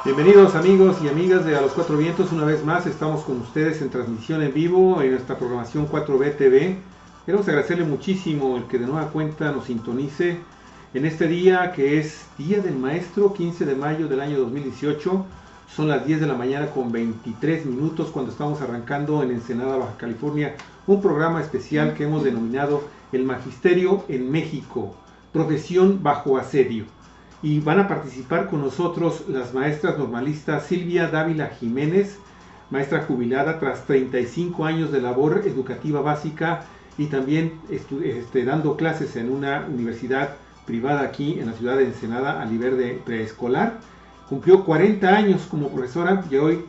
Bienvenidos amigos y amigas de A los Cuatro Vientos, una vez más estamos con ustedes en transmisión en vivo en nuestra programación 4B TV. Queremos agradecerle muchísimo el que de nueva cuenta nos sintonice en este día que es Día del Maestro, 15 de mayo del año 2018. Son las 10 de la mañana con 23 minutos cuando estamos arrancando en Ensenada, Baja California, un programa especial que hemos denominado El Magisterio en México, profesión bajo asedio. Y van a participar con nosotros las maestras normalistas Silvia Dávila Jiménez, maestra jubilada tras 35 años de labor educativa básica y también dando clases en una universidad privada aquí en la ciudad de Ensenada a nivel de preescolar. Cumplió 40 años como profesora y hoy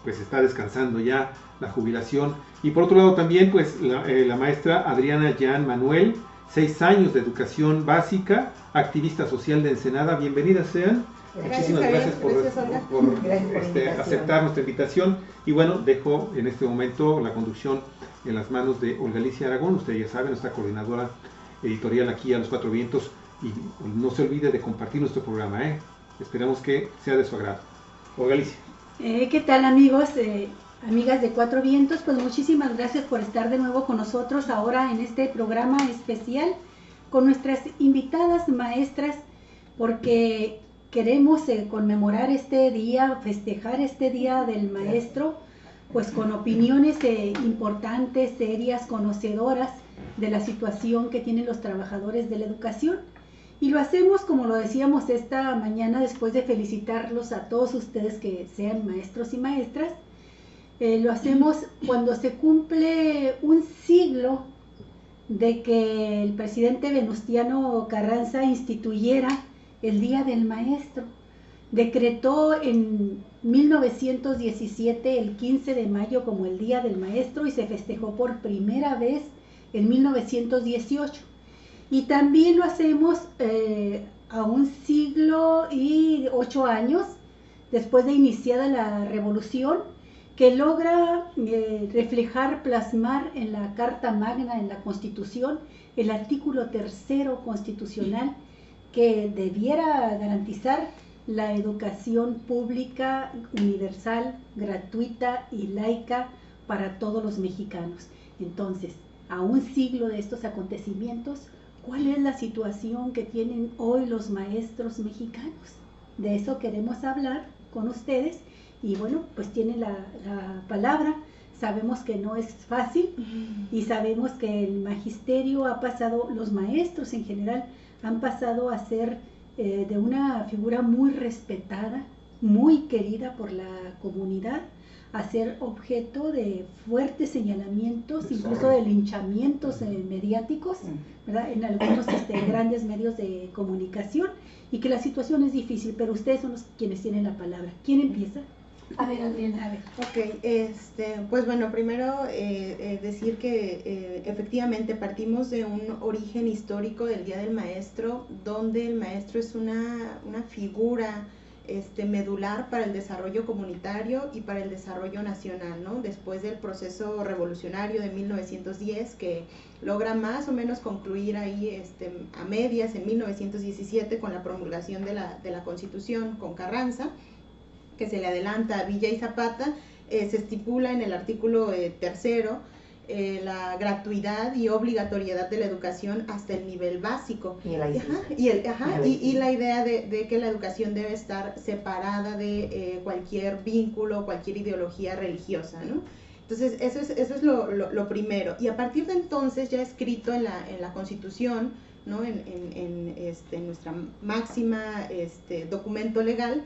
pues está descansando ya la jubilación. Y por otro lado también pues la maestra Adriana Jean Manuel, 6 años de educación básica, activista social de Ensenada. Bienvenidas sean. Muchísimas gracias por aceptar nuestra invitación. Y bueno, dejo en este momento la conducción en las manos de Olga Alicia Aragón. Usted ya sabe, nuestra coordinadora editorial aquí a Los Cuatro Vientos. Y no se olvide de compartir nuestro programa. Esperamos que sea de su agrado. Olga Alicia. ¿Qué tal amigos? Amigas de Cuatro Vientos, pues muchísimas gracias por estar de nuevo con nosotros ahora en este programa especial con nuestras invitadas maestras, porque queremos conmemorar este día, festejar este Día del Maestro, pues con opiniones importantes, serias, conocedoras de la situación que tienen los trabajadores de la educación. Y lo hacemos, como lo decíamos esta mañana, después de felicitarlos a todos ustedes que sean maestros y maestras. Lo hacemos cuando se cumple un siglo de que el presidente Venustiano Carranza instituyera el Día del Maestro. Decretó en 1917 el 15 de mayo como el Día del Maestro y se festejó por primera vez en 1918. Y también lo hacemos a un siglo y 8 años después de iniciada la revolución, que logra reflejar, plasmar en la Carta Magna, en la Constitución, el artículo 3º constitucional que debiera garantizar la educación pública, universal, gratuita y laica para todos los mexicanos. Entonces, a un siglo de estos acontecimientos, ¿cuál es la situación que tienen hoy los maestros mexicanos? De eso queremos hablar con ustedes. Y bueno, pues tiene la palabra. Sabemos que no es fácil y sabemos que el magisterio ha pasado, los maestros en general han pasado a ser de una figura muy respetada, muy querida por la comunidad, a ser objeto de fuertes señalamientos, incluso de linchamientos mediáticos, ¿verdad? En algunos grandes medios de comunicación, y que la situación es difícil, pero ustedes son los quienes tienen la palabra. ¿Quién empieza? A ver, Adriana, a ver. Ok, pues bueno, primero decir que efectivamente partimos de un origen histórico del Día del Maestro, donde el maestro es una figura medular para el desarrollo comunitario y para el desarrollo nacional, ¿no? Después del proceso revolucionario de 1910, que logra más o menos concluir ahí a medias en 1917 con la promulgación de la Constitución con Carranza, que se le adelanta a Villa y Zapata. Se estipula en el artículo 3º la gratuidad y obligatoriedad de la educación hasta el nivel básico. Y la idea de que la educación debe estar separada de cualquier vínculo, cualquier ideología religiosa, ¿no? Entonces, eso es lo primero. Y a partir de entonces, ya escrito en la Constitución, ¿no? en nuestra máxima documento legal,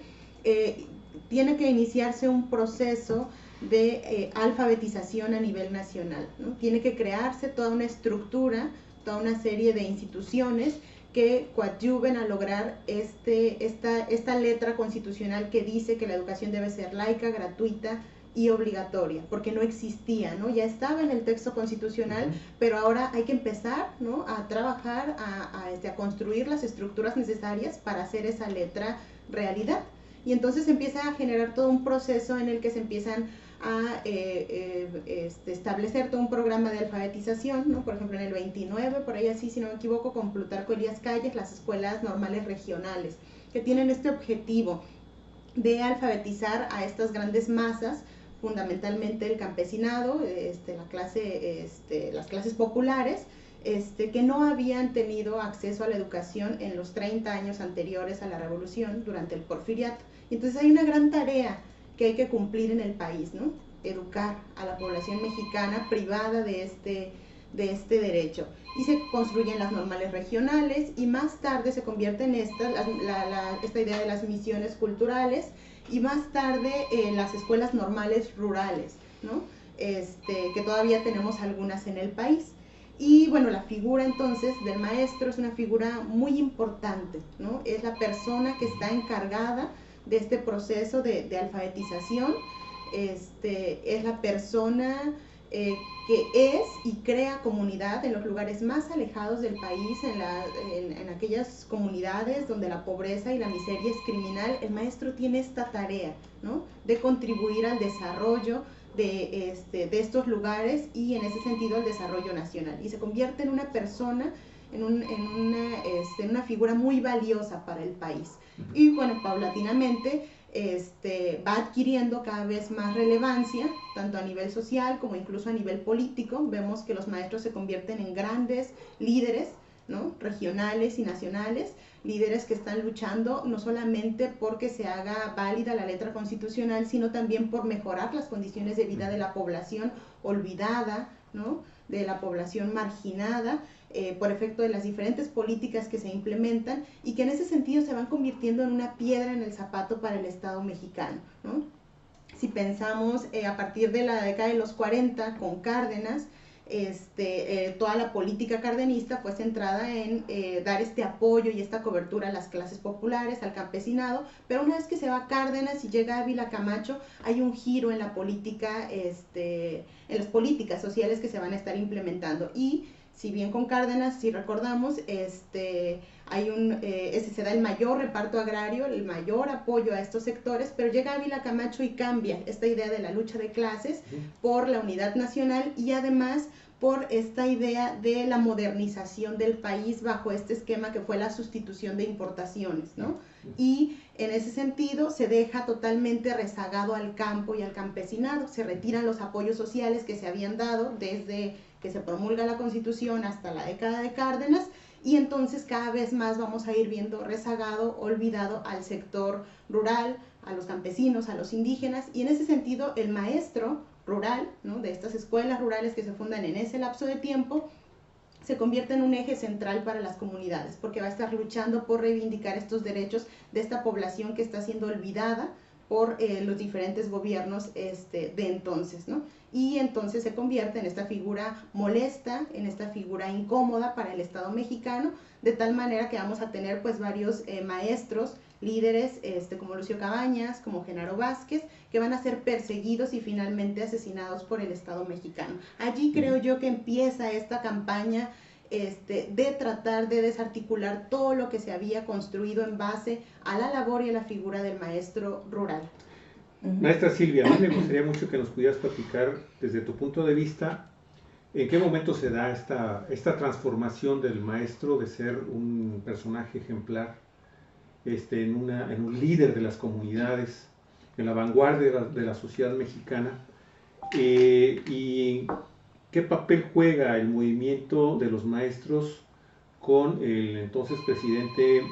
tiene que iniciarse un proceso de alfabetización a nivel nacional, ¿no? Tiene que crearse toda una estructura, toda una serie de instituciones que coadyuven a lograr esta letra constitucional que dice que la educación debe ser laica, gratuita y obligatoria, porque no existía, ¿no? Ya estaba en el texto constitucional, pero ahora hay que empezar, ¿no? A trabajar, a construir las estructuras necesarias para hacer esa letra realidad. Y entonces empieza a generar todo un proceso en el que se empiezan a establecer todo un programa de alfabetización, ¿no? Por ejemplo, en el 29, por ahí así, si no me equivoco, con Plutarco Elías Calles, las escuelas normales regionales, que tienen este objetivo de alfabetizar a estas grandes masas, fundamentalmente el campesinado, las clases populares, que no habían tenido acceso a la educación en los 30 años anteriores a la revolución, durante el porfiriato. Entonces hay una gran tarea que hay que cumplir en el país, ¿no? Educar a la población mexicana privada de este derecho. Y se construyen las normales regionales y más tarde se convierte en esta idea de las misiones culturales y más tarde las escuelas normales rurales, ¿no? Que todavía tenemos algunas en el país. Y bueno, la figura entonces del maestro es una figura muy importante, ¿no? Es la persona que está encargada de este proceso de alfabetización, es la persona que es y crea comunidad en los lugares más alejados del país, en aquellas comunidades donde la pobreza y la miseria es criminal. El maestro tiene esta tarea, ¿no? De contribuir al desarrollo de estos lugares y en ese sentido al desarrollo nacional, y se convierte en una persona, en una figura muy valiosa para el país. Y bueno, paulatinamente va adquiriendo cada vez más relevancia, tanto a nivel social como incluso a nivel político. Vemos que los maestros se convierten en grandes líderes, ¿no? Regionales y nacionales, líderes que están luchando no solamente porque se haga válida la letra constitucional, sino también por mejorar las condiciones de vida de la población olvidada, ¿no? De la población marginada, por efecto de las diferentes políticas que se implementan y que en ese sentido se van convirtiendo en una piedra en el zapato para el Estado mexicano, ¿no? Si pensamos a partir de la década de los 40 con Cárdenas, toda la política cardenista fue centrada en dar este apoyo y esta cobertura a las clases populares, al campesinado, pero una vez que se va Cárdenas y llega Ávila Camacho, hay un giro en la política, en las políticas sociales que se van a estar implementando. Y si bien con Cárdenas, si recordamos, se da el mayor reparto agrario, el mayor apoyo a estos sectores, pero llega Ávila Camacho y cambia esta idea de la lucha de clases por la unidad nacional y además por esta idea de la modernización del país bajo este esquema que fue la sustitución de importaciones, ¿no? Y en ese sentido se deja totalmente rezagado al campo y al campesinado, se retiran los apoyos sociales que se habían dado desde que se promulga la Constitución hasta la década de Cárdenas, y entonces cada vez más vamos a ir viendo rezagado, olvidado al sector rural, a los campesinos, a los indígenas, y en ese sentido el maestro rural, ¿no? De estas escuelas rurales que se fundan en ese lapso de tiempo, se convierte en un eje central para las comunidades, porque va a estar luchando por reivindicar estos derechos de esta población que está siendo olvidada por los diferentes gobiernos de entonces, ¿no? Y entonces se convierte en esta figura molesta, en esta figura incómoda para el Estado mexicano, de tal manera que vamos a tener pues varios maestros, líderes como Lucio Cabañas, como Genaro Vázquez, que van a ser perseguidos y finalmente asesinados por el Estado mexicano. Allí creo yo que empieza esta campaña de tratar de desarticular todo lo que se había construido en base a la labor y a la figura del maestro rural. Maestra Silvia, a mí me gustaría mucho que nos pudieras platicar desde tu punto de vista en qué momento se da esta transformación del maestro de ser un personaje ejemplar, en un líder de las comunidades, en la vanguardia de la sociedad mexicana, y qué papel juega el movimiento de los maestros con el entonces presidente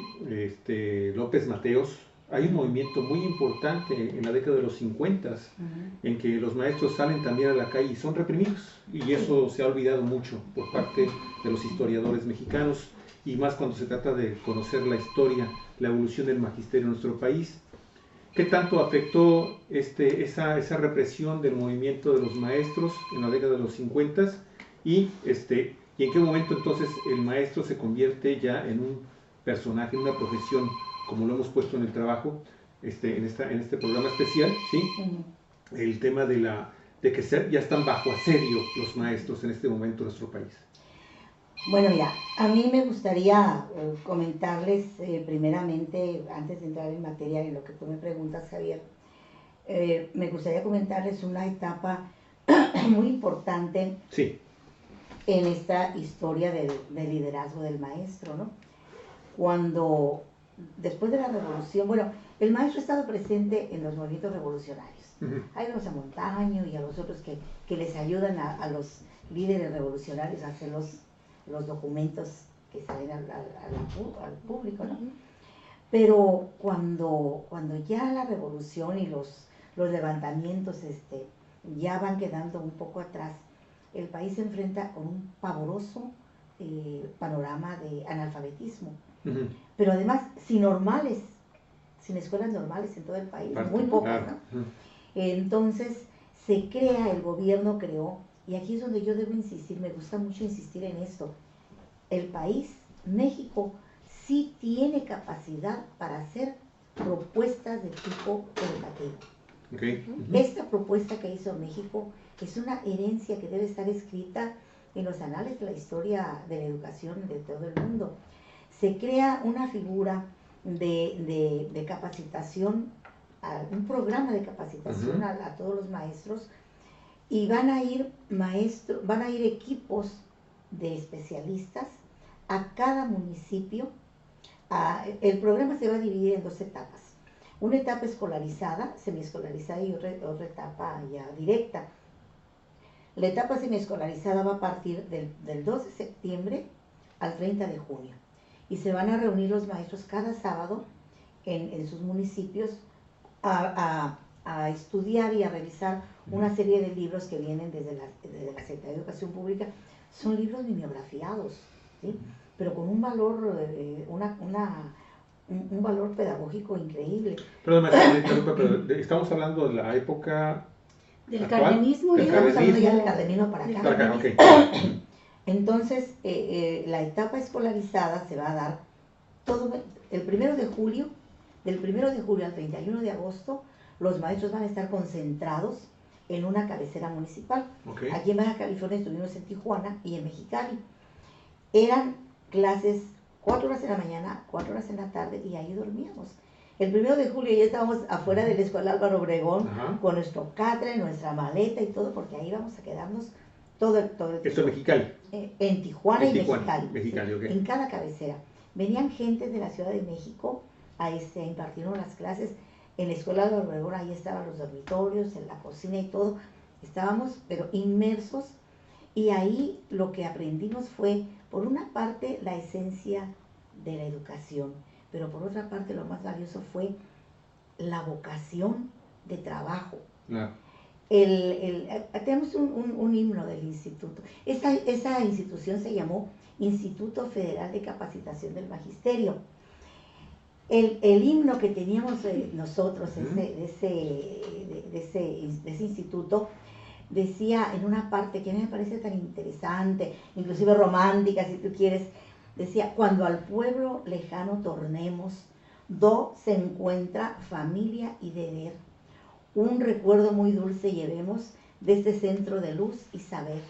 López Mateos. Hay un movimiento muy importante en la década de los 50 en que los maestros salen también a la calle y son reprimidos, y eso se ha olvidado mucho por parte de los historiadores mexicanos, y más cuando se trata de conocer la historia, la evolución del magisterio en nuestro país. ¿Qué tanto afectó esa represión del movimiento de los maestros en la década de los 50 y en qué momento entonces el maestro se convierte ya en un personaje, en una profesión, como lo hemos puesto en el trabajo, en este programa especial, ¿sí? El tema de que ya están bajo asedio los maestros en este momento en nuestro país. Bueno, mira, a mí me gustaría comentarles primeramente, antes de entrar en materia en lo que tú me preguntas, Javier, me gustaría comentarles una etapa muy importante sí. En esta historia de liderazgo del maestro, ¿no? Cuando después de la revolución, bueno, el maestro ha estado presente en los movimientos revolucionarios. Hay a Montaño y a los otros que les ayudan a los líderes revolucionarios a hacer los documentos que salen al público, ¿no? Pero cuando ya la revolución y los levantamientos ya van quedando un poco atrás, el país se enfrenta con un pavoroso panorama de analfabetismo. Pero además, sin escuelas normales en todo el país, muy pocas, ¿no? Entonces, el gobierno creó, y aquí es donde yo debo insistir, me gusta mucho insistir en esto, el país, México, sí tiene capacidad para hacer propuestas de tipo educativo. Esta propuesta que hizo México es una herencia que debe estar escrita en los anales de la historia de la educación de todo el mundo. Se crea una figura de capacitación, un programa de capacitación a todos los maestros, y van a ir equipos de especialistas a cada municipio. El programa se va a dividir en 2 etapas. Una etapa escolarizada, semiescolarizada, y otra etapa ya directa. La etapa semiescolarizada va a partir del 2 de septiembre al 30 de junio. Y se van a reunir los maestros cada sábado en sus municipios a estudiar y a revisar una serie de libros que vienen desde la Secretaría de Educación Pública. Son libros bibliografiados, ¿sí? Pero con un valor, un valor pedagógico increíble. Perdón, pero estamos hablando de la época del cardenismo. Estamos hablando ya del cardenismo para acá. Okay. Entonces, la etapa escolarizada se va a dar el 1 de julio, del 1 de julio al 31 de agosto, los maestros van a estar concentrados en una cabecera municipal. Aquí en Baja California estuvimos en Tijuana y en Mexicali. Eran clases 4 horas en la mañana, 4 horas en la tarde, y ahí dormíamos. El 1 de julio ya estábamos afuera de la Escuela Álvaro Obregón, con nuestro catre, nuestra maleta y todo, porque ahí vamos a quedarnos todo el tiempo. ¿Esto en Mexicali? En Tijuana y Mexicali. ¿Sí? En cada cabecera. Venían gentes de la Ciudad de México a impartirnos las clases. En la Escuela Álvaro Obregón, ahí estaban los dormitorios, en la cocina y todo. Estábamos, pero inmersos, y ahí lo que aprendimos fue, por una parte, la esencia de la educación, pero por otra parte lo más valioso fue la vocación de trabajo. Tenemos un himno del instituto. Esa institución se llamó Instituto Federal de Capacitación del Magisterio. El himno que teníamos nosotros de ese instituto decía en una parte que a mí me parece tan interesante, inclusive romántica si tú quieres, decía: cuando al pueblo lejano tornemos, do se encuentra familia y deber, un recuerdo muy dulce llevemos de este centro de luz y saber.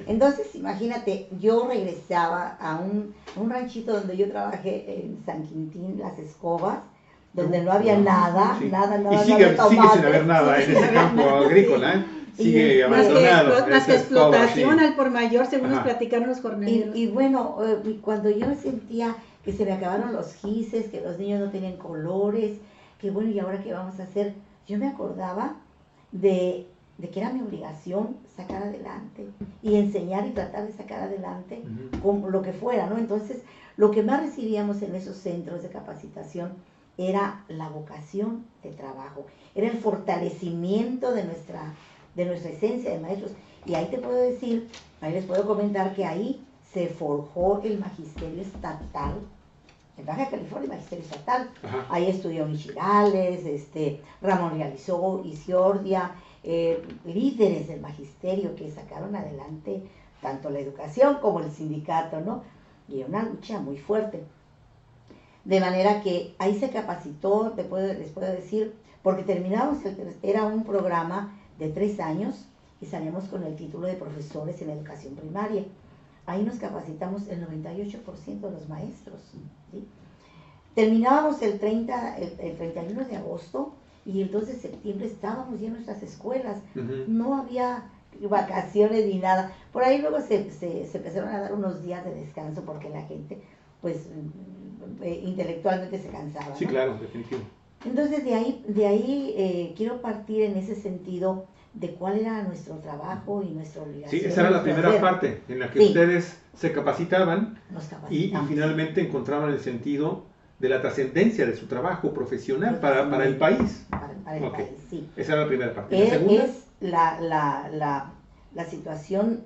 Entonces, imagínate, yo regresaba a un ranchito donde yo trabajé en San Quintín, Las Escobas, donde no había nada. Y sigue sin haber nada en ese campo agrícola, sigue abandonado. Más que explotación al por mayor, según nos platicaron los jornaleros. Y bueno, cuando yo sentía que se me acabaron los gises, que los niños no tenían colores, que bueno, ¿y ahora qué vamos a hacer? Yo me acordaba de que era mi obligación sacar adelante y enseñar y tratar de sacar adelante como lo que fuera, ¿no? Entonces, lo que más recibíamos en esos centros de capacitación era la vocación de trabajo, era el fortalecimiento de nuestra esencia de maestros. Y ahí les puedo comentar que ahí se forjó el magisterio estatal. En Baja California, el magisterio estatal. Ahí estudió Michigales, Ramón Realizó, Isiordia, líderes del magisterio que sacaron adelante tanto la educación como el sindicato, ¿no? Y una lucha muy fuerte. De manera que ahí se capacitó, les puedo decir, porque terminamos, era un programa de 3 años y salíamos con el título de profesores en educación primaria. Ahí nos capacitamos el 98% de los maestros, ¿sí? Terminábamos el 31 de agosto y el 2 de septiembre estábamos ya en nuestras escuelas. No había vacaciones ni nada. Por ahí luego se empezaron a dar unos días de descanso porque la gente pues intelectualmente se cansaba. Sí, ¿no? claro, definitivo. Entonces de ahí quiero partir en ese sentido de cuál era nuestro trabajo y nuestra obligación. Sí, esa era la primera parte en la que ustedes se capacitaban y finalmente encontraban el sentido de la trascendencia de su trabajo profesional para el país. Para el país, sí. Esa era la primera parte. ¿La segunda? Es la situación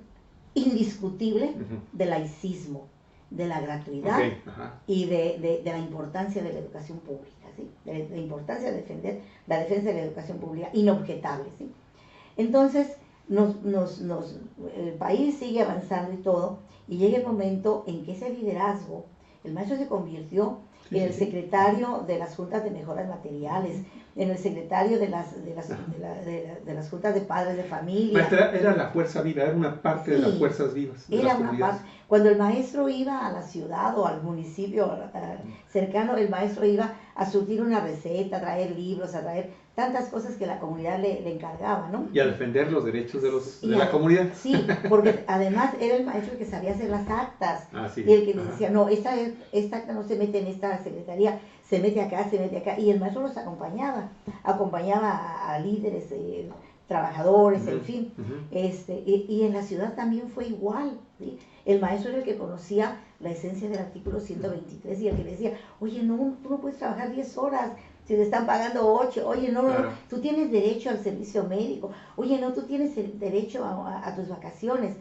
indiscutible del laicismo, de la gratuidad y de la importancia de la educación pública, ¿sí? De la importancia de defender la defensa de la educación pública inobjetable, ¿sí? Entonces, el país sigue avanzando y todo, y llega el momento en que ese liderazgo, el maestro se convirtió en el secretario de las juntas de mejoras materiales, en el secretario de las juntas de padres de familia. Maestra, era la fuerza viva, era una parte de las fuerzas vivas. Era una parte. Cuando el maestro iba a la ciudad o al municipio cercano, el maestro iba a surtir una receta, a traer libros, a traer tantas cosas que la comunidad le encargaba, ¿no? Y a defender los derechos de la comunidad. Sí, porque además era el maestro el que sabía hacer las actas. Sí. Y el que le decía, no, esta acta no se mete en esta secretaría, se mete acá. Y el maestro los acompañaba a líderes, trabajadores, en fin. Y en la ciudad también fue igual, ¿sí? El maestro era el que conocía la esencia del artículo 123 y el que le decía, oye, no, tú no puedes trabajar 10 horas, si te están pagando 8, oye, no, tú tienes derecho al servicio médico, oye, no, tú tienes derecho a tus vacaciones.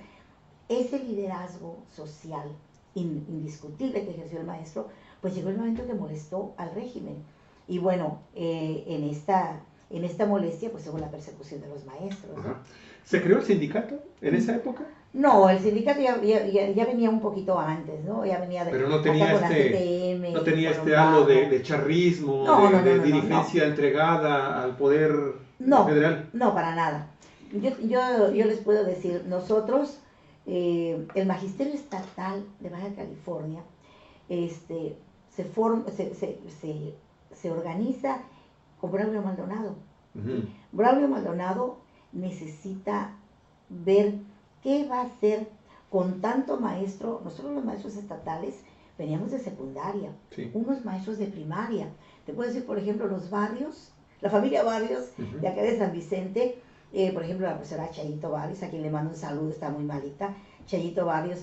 Ese liderazgo social indiscutible que ejerció el maestro, pues llegó el momento que molestó al régimen. Y bueno, en esta molestia, pues hubo la persecución de los maestros, ¿no? ¿Se creó el sindicato en esa época? No, el sindicato ya venía un poquito antes, ¿no? Ya venía pero no tenía halo de charrismo, de dirigencia entregada al poder federal. No, para nada. Yo les puedo decir, nosotros, el Magisterio Estatal de Baja California, se organiza con Braulio Maldonado. Braulio Maldonado necesita ver qué va a hacer con tanto maestro. Nosotros los maestros estatales veníamos de secundaria, unos maestros de primaria. Te puedo decir, por ejemplo, los Barrios, la familia Barrios de acá de San Vicente, por ejemplo, la profesora Chayito Barrios, a quien le mando un saludo, está muy malita. Chayito Barrios,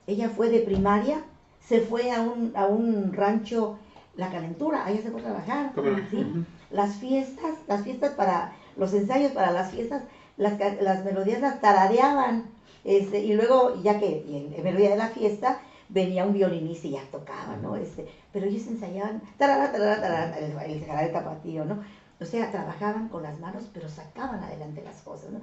ella fue de primaria, se fue a un rancho, La Calentura, allá se fue a trabajar, ¿sí? Las fiestas para los ensayos para las fiestas, las melodías las tarareaban, y luego, ya que en melodía de la fiesta, venía un violinista y ya tocaba, ¿no? Pero ellos ensayaban, tarara, tarara, tarara, el jarabe tapatío, ¿no? O sea, trabajaban con las manos, pero sacaban adelante las cosas, ¿no?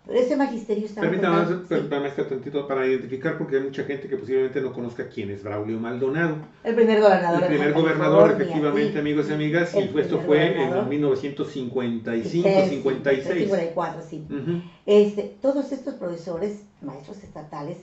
Pero ese magisterio está... Permítame este tantito para identificar, porque hay mucha gente que posiblemente no conozca quién es Braulio Maldonado. El primer gobernador. El primer gobernador, efectivamente, amigos y amigas, y esto fue en 1955, 56. 54, sí. Todos estos profesores, maestros estatales,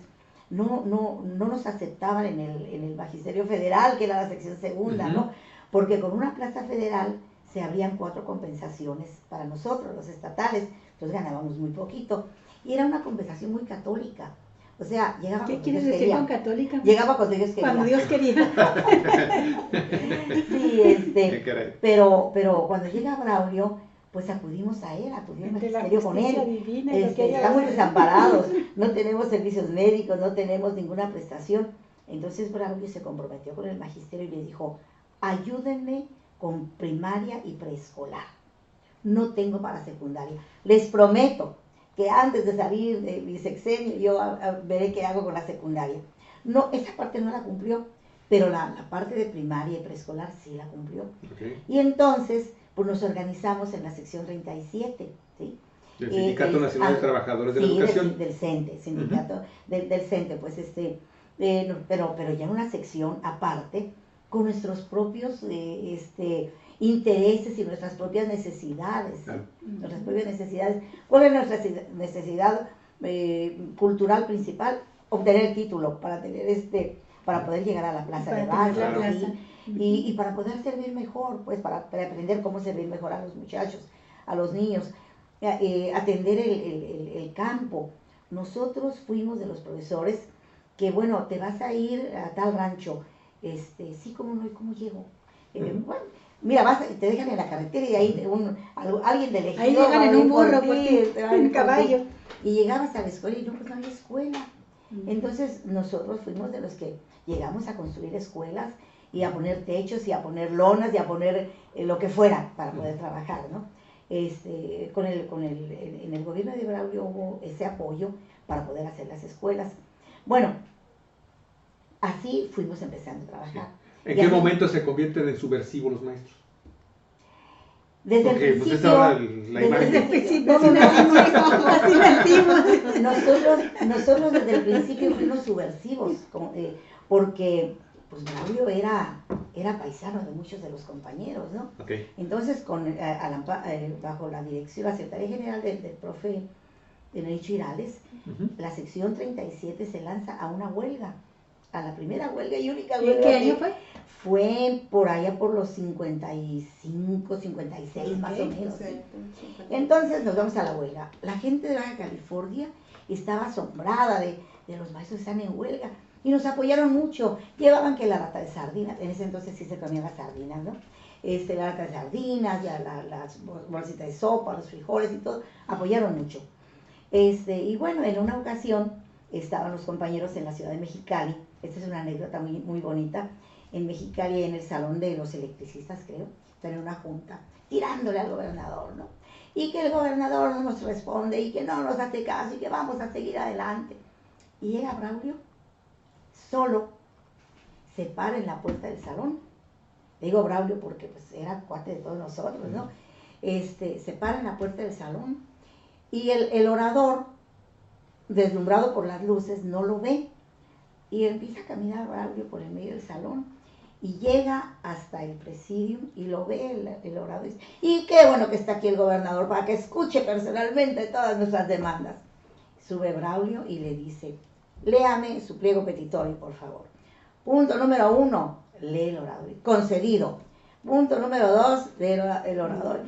no nos aceptaban en el magisterio federal, que era la sección segunda, ¿no? Porque con una plaza federal se abrían 4 compensaciones para nosotros, los estatales. Entonces ganábamos muy poquito. Y era una compensación muy católica. O sea, llegaba ¿Qué quieres decir con católica? Llegaba cuando Dios quería. Cuando Dios quería. Sí, pero cuando llega Braulio, pues acudimos a él, acudimos al magisterio con él. Estamos desamparados, no tenemos servicios médicos, no tenemos ninguna prestación. Entonces Braulio se comprometió con el magisterio y le dijo, ayúdenme con primaria y preescolar. No tengo para secundaria. Les prometo que antes de salir de mi sexenio yo veré qué hago con la secundaria. No, esa parte no la cumplió, pero la parte de primaria y preescolar sí la cumplió. Y entonces, pues nos organizamos en la sección 37, ¿sí? Del Sindicato Nacional de Trabajadores de la Educación. Del CENTE, sindicato del CENTE, pues pero ya una sección aparte, con nuestros propios intereses y nuestras propias necesidades. Nuestras propias necesidades. ¿Cuál es nuestra necesidad cultural principal? Obtener el título para tener para poder llegar a la plaza de baile, y para poder servir mejor, pues para aprender cómo servir mejor a los muchachos, a los niños, atender el campo. Nosotros fuimos de los profesores que, bueno, te vas a ir a tal rancho, Sí, ¿cómo no? ¿Y cómo llego? Bueno, mira, te dejan en la carretera y ahí alguien de ejido ahí llegan en un burro, pues, en caballo. Y llegabas a la escuela y no, pues no había escuela. Entonces nosotros fuimos de los que llegamos a construir escuelas y a poner techos y a poner lonas y a poner lo que fuera para poder trabajar, ¿no? En el gobierno de Braulio hubo ese apoyo para poder hacer las escuelas. Bueno, así fuimos empezando a trabajar. ¿En qué momento se convierten en subversivos los maestros? Desde Porque, el principio, pues esta hora la imagen. Desde el principio, así nacimos. Nosotros desde el principio fuimos subversivos, porque pues Braulio era paisano de muchos de los compañeros, ¿no? Okay. Entonces, bajo la dirección, la Secretaría General del profe Enrique Irales, la sección 37 se lanza a una huelga, a la primera huelga y única huelga. ¿Qué año fue? Fue por allá por los 55, 56 más o menos. Sí. Entonces nos vamos a la huelga. La gente de Baja California estaba asombrada de los maestros que están en huelga y nos apoyaron mucho. Llevaban que la lata de sardinas, en ese entonces sí se comían las sardinas, ¿no? La lata de sardinas, ya las bolsitas de sopa, los frijoles y todo, apoyaron mucho. Y bueno, en una ocasión estaban los compañeros en la ciudad de Mexicali. Esta es una anécdota muy, muy bonita. En Mexicali, en el salón de los electricistas, creo, están en una junta, tirándole al gobernador, ¿no? Y que el gobernador no nos responde y que no nos hace caso y que vamos a seguir adelante. Y llega Braulio, solo, se para en la puerta del salón. Le digo Braulio porque pues era cuate de todos nosotros, ¿no? Se para en la puerta del salón y el orador, deslumbrado por las luces, no lo ve. Y empieza a caminar Braulio por el medio del salón y llega hasta el presidium y lo ve el orador y dice, y qué bueno que está aquí el gobernador para que escuche personalmente todas nuestras demandas. Sube Braulio y le dice, léame su pliego petitorio, por favor. Punto número 1, lee el orador, concedido. Punto número 2, lee el orador,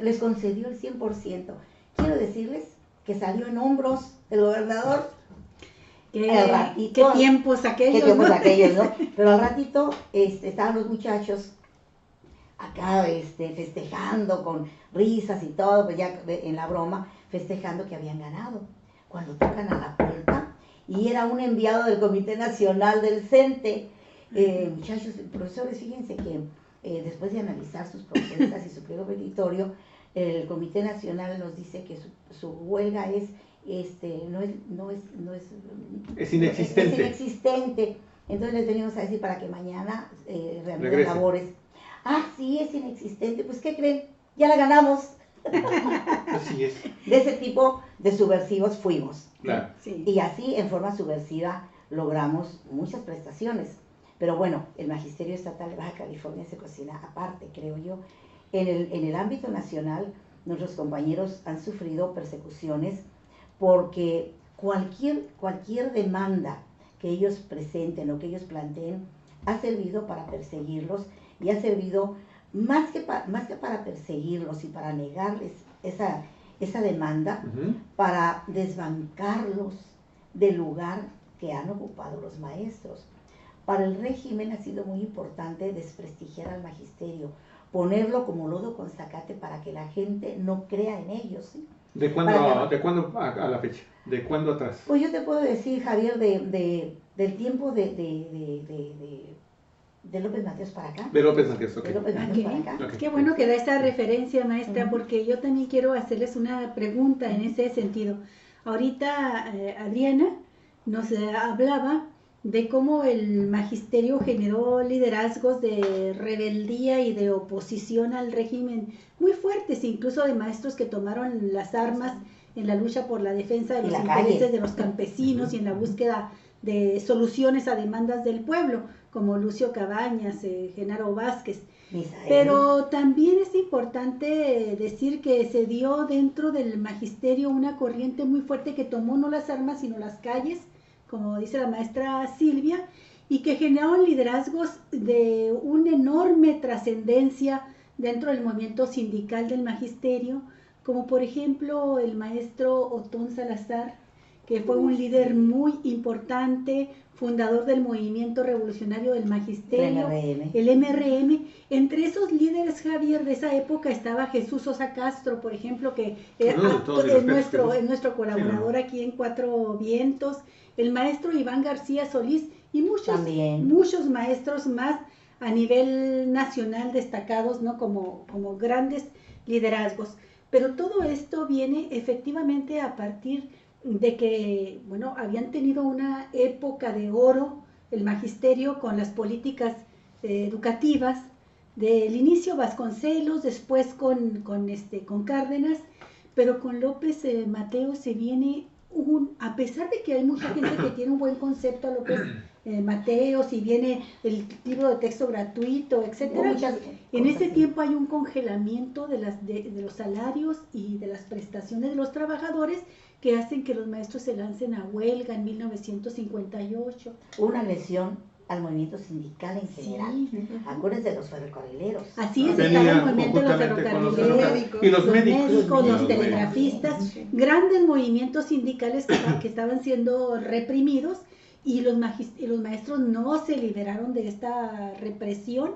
les concedió el 100%. Quiero decirles que salió en hombros el gobernador. ¿Qué tiempos aquellos, ¿no? Pero al ratito estaban los muchachos acá festejando con risas y todo, pues ya en la broma, festejando que habían ganado. Cuando tocan a la puerta, y era un enviado del Comité Nacional del CENTE. Muchachos, profesores, fíjense que después de analizar sus propuestas y su pliego petitorio, el Comité Nacional nos dice que su huelga es es inexistente. Es inexistente. Entonces les venimos a decir para que mañana reanuden labores. Ah, sí, es inexistente. Pues, ¿qué creen? Ya la ganamos. Así es. De ese tipo de subversivos fuimos. Claro. Sí. Y así, en forma subversiva, logramos muchas prestaciones. Pero bueno, el Magisterio Estatal de Baja California se cocina aparte, creo yo. En el ámbito nacional, nuestros compañeros han sufrido persecuciones porque cualquier demanda que ellos presenten o que ellos planteen ha servido para perseguirlos y ha servido más que para perseguirlos y para negarles esa demanda, para desbancarlos del lugar que han ocupado los maestros. Para el régimen ha sido muy importante desprestigiar al magisterio, ponerlo como lodo con zacate para que la gente no crea en ellos, ¿sí? ¿De cuándo a la fecha? ¿De cuándo atrás? Pues yo te puedo decir, Javier, del tiempo de López Mateos para acá. De López Mateos, ok. De López Mateos para acá. Okay. Qué bueno que da esta referencia, maestra, porque yo también quiero hacerles una pregunta en ese sentido. Ahorita Adriana nos hablaba de cómo el magisterio generó liderazgos de rebeldía y de oposición al régimen muy fuertes, incluso de maestros que tomaron las armas en la lucha por la defensa de los intereses de los campesinos y en la búsqueda de soluciones a demandas del pueblo, como Lucio Cabañas, Genaro Vázquez. Pero también es importante decir que se dio dentro del magisterio una corriente muy fuerte que tomó no las armas sino las calles, como dice la maestra Silvia, y que generaron liderazgos de una enorme trascendencia dentro del movimiento sindical del magisterio, como por ejemplo el maestro Otón Salazar, que fue un líder muy importante, fundador del movimiento revolucionario del magisterio, el MRM. Entre esos líderes, Javier, de esa época estaba Jesús Sosa Castro, por ejemplo, que es nuestro colaborador aquí en Cuatro Vientos, el maestro Iván García Solís y muchos maestros más a nivel nacional destacados, ¿no? Como grandes liderazgos. Pero todo esto viene efectivamente a partir de que, bueno, habían tenido una época de oro el magisterio con las políticas educativas, del inicio Vasconcelos, después con Cárdenas, pero con López Mateos se viene a pesar de que hay mucha gente que tiene un buen concepto a López Mateos y viene el libro de texto gratuito, etcétera, en ese tiempo hay un congelamiento de los salarios y de las prestaciones de los trabajadores que hacen que los maestros se lancen a huelga en 1958. Una agresión al movimiento sindical en general. Sí. Acuérdense de los ferrocarrileros. Así es, estaba el movimiento de los ferrocarrileros, y los médicos, los telegrafistas, grandes movimientos sindicales que estaban siendo reprimidos y los maestros no se liberaron de esta represión.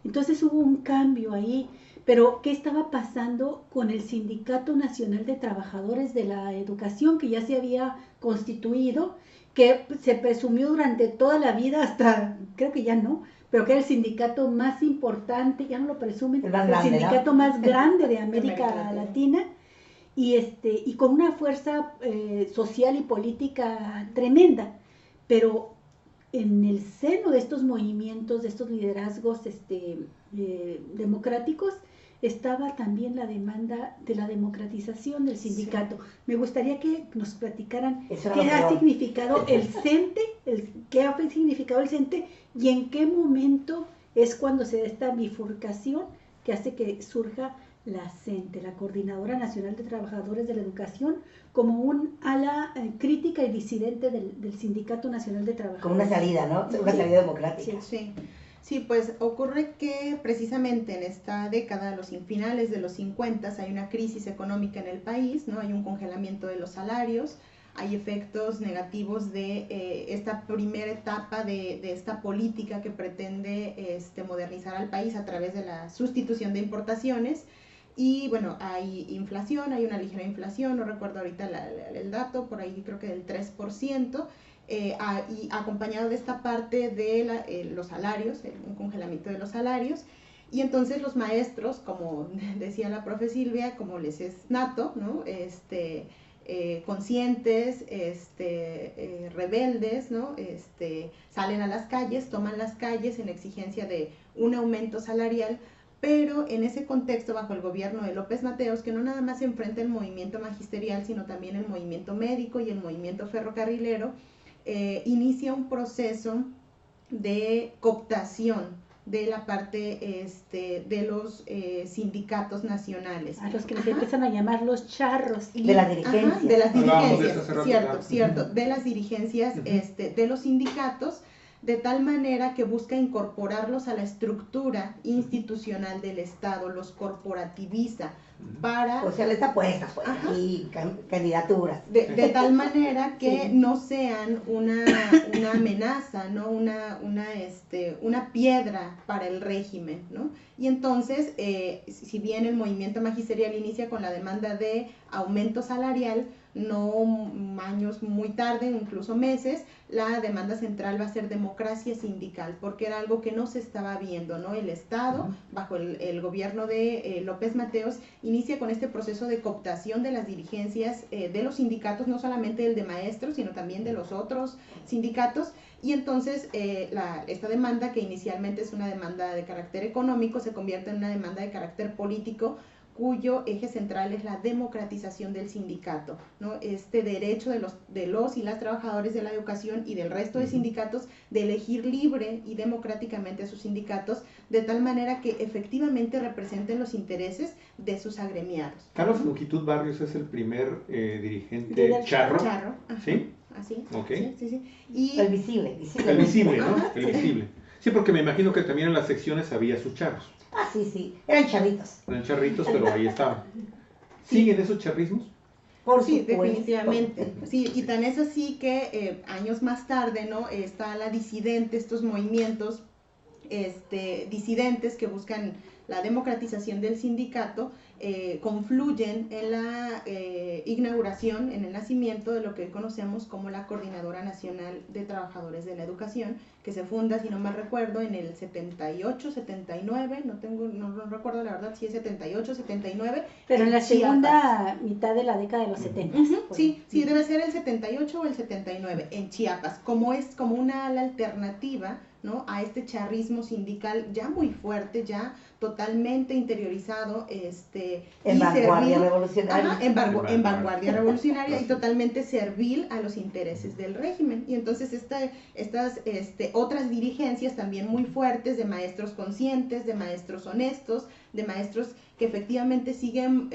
Entonces hubo un cambio ahí. Pero, ¿qué estaba pasando con el Sindicato Nacional de Trabajadores de la Educación, que ya se había constituido, que se presumió durante toda la vida, hasta, creo que ya no, pero que era el sindicato más importante, ya no lo presumen, el sindicato más grande de América Latina, y con una fuerza social y política tremenda, pero en el seno de estos movimientos, de estos liderazgos democráticos, estaba también la demanda de la democratización del sindicato. Sí. Me gustaría que nos platicaran qué ha significado el CENTE, qué ha significado el CENTE y en qué momento es cuando se da esta bifurcación que hace que surja la CENTE, la Coordinadora Nacional de Trabajadores de la Educación, como un ala crítica y disidente del Sindicato Nacional de Trabajadores. Como una salida, ¿no? Una salida democrática. Sí. Sí, pues ocurre que precisamente en esta década, finales de los 50, hay una crisis económica en el país, ¿no? Hay un congelamiento de los salarios, hay efectos negativos de esta primera etapa de esta política que pretende modernizar al país a través de la sustitución de importaciones. Y bueno, hay inflación, hay una ligera inflación, no recuerdo ahorita el dato, por ahí creo que del 3%. Y acompañado de esta parte de los salarios, un congelamiento de los salarios, y entonces los maestros, como decía la profe Silvia, como les es nato, ¿no? Conscientes, rebeldes, ¿no? Salen a las calles, toman las calles en exigencia de un aumento salarial, pero en ese contexto, bajo el gobierno de López Mateos, que no nada más se enfrenta el movimiento magisterial, sino también el movimiento médico y el movimiento ferrocarrilero, inicia un proceso de cooptación de la parte de los sindicatos nacionales. A los que les empiezan a llamar los charros. De las dirigencias. Ajá, de las dirigencias, cierto, de las dirigencias de los sindicatos, de tal manera que busca incorporarlos a la estructura institucional del Estado, los corporativiza, para... O sea, les apuestas, pues, y candidaturas. De tal manera que no sean una amenaza, ¿no? Una piedra para el régimen, ¿no? Y entonces, si bien el movimiento magisterial inicia con la demanda de aumento salarial, no años muy tarde, incluso meses, la demanda central va a ser democracia sindical, porque era algo que no se estaba viendo, ¿no? El Estado, bajo el gobierno de López Mateos, inicia con este proceso de cooptación de las dirigencias de los sindicatos, no solamente el de maestros, sino también de los otros sindicatos, y entonces esta demanda, que inicialmente es una demanda de carácter económico, se convierte en una demanda de carácter político, cuyo eje central es la democratización del sindicato, ¿no? Este derecho de los y las trabajadores de la educación y del resto de sindicatos de elegir libre y democráticamente a sus sindicatos, de tal manera que efectivamente representen los intereses de sus agremiados. Carlos Longitud Barrios es el primer dirigente charro. Charro, ¿sí? Así. Okay. Sí. Y el visible. El visible, ¿no? El visible. Sí, porque me imagino que también en las secciones había sus charros. Sí, eran charritos. Eran charritos, pero ahí estaban. ¿Siguen esos charrismos? Por Sí, supuesto. definitivamente. Sí, y tan es así que años más tarde, ¿no? Está la disidente, estos movimientos disidentes que buscan la democratización del sindicato, confluyen en la inauguración, en el nacimiento de lo que hoy conocemos como la Coordinadora Nacional de Trabajadores de la Educación, que se funda, si no mal recuerdo, en el 78, 79, no recuerdo la verdad si es 78, 79. Pero en la Chiapas. segunda mitad de la década de los 70. Sí, debe ser el 78 o el 79, en Chiapas, como una ala alternativa, ¿no?, a este charrismo sindical ya muy fuerte, ya totalmente interiorizado, en vanguardia revolucionaria. Ajá, en vanguardia revolucionaria y totalmente servil a los intereses del régimen. Y entonces estas otras dirigencias también muy fuertes, de maestros conscientes, de maestros honestos, de maestros que efectivamente siguen,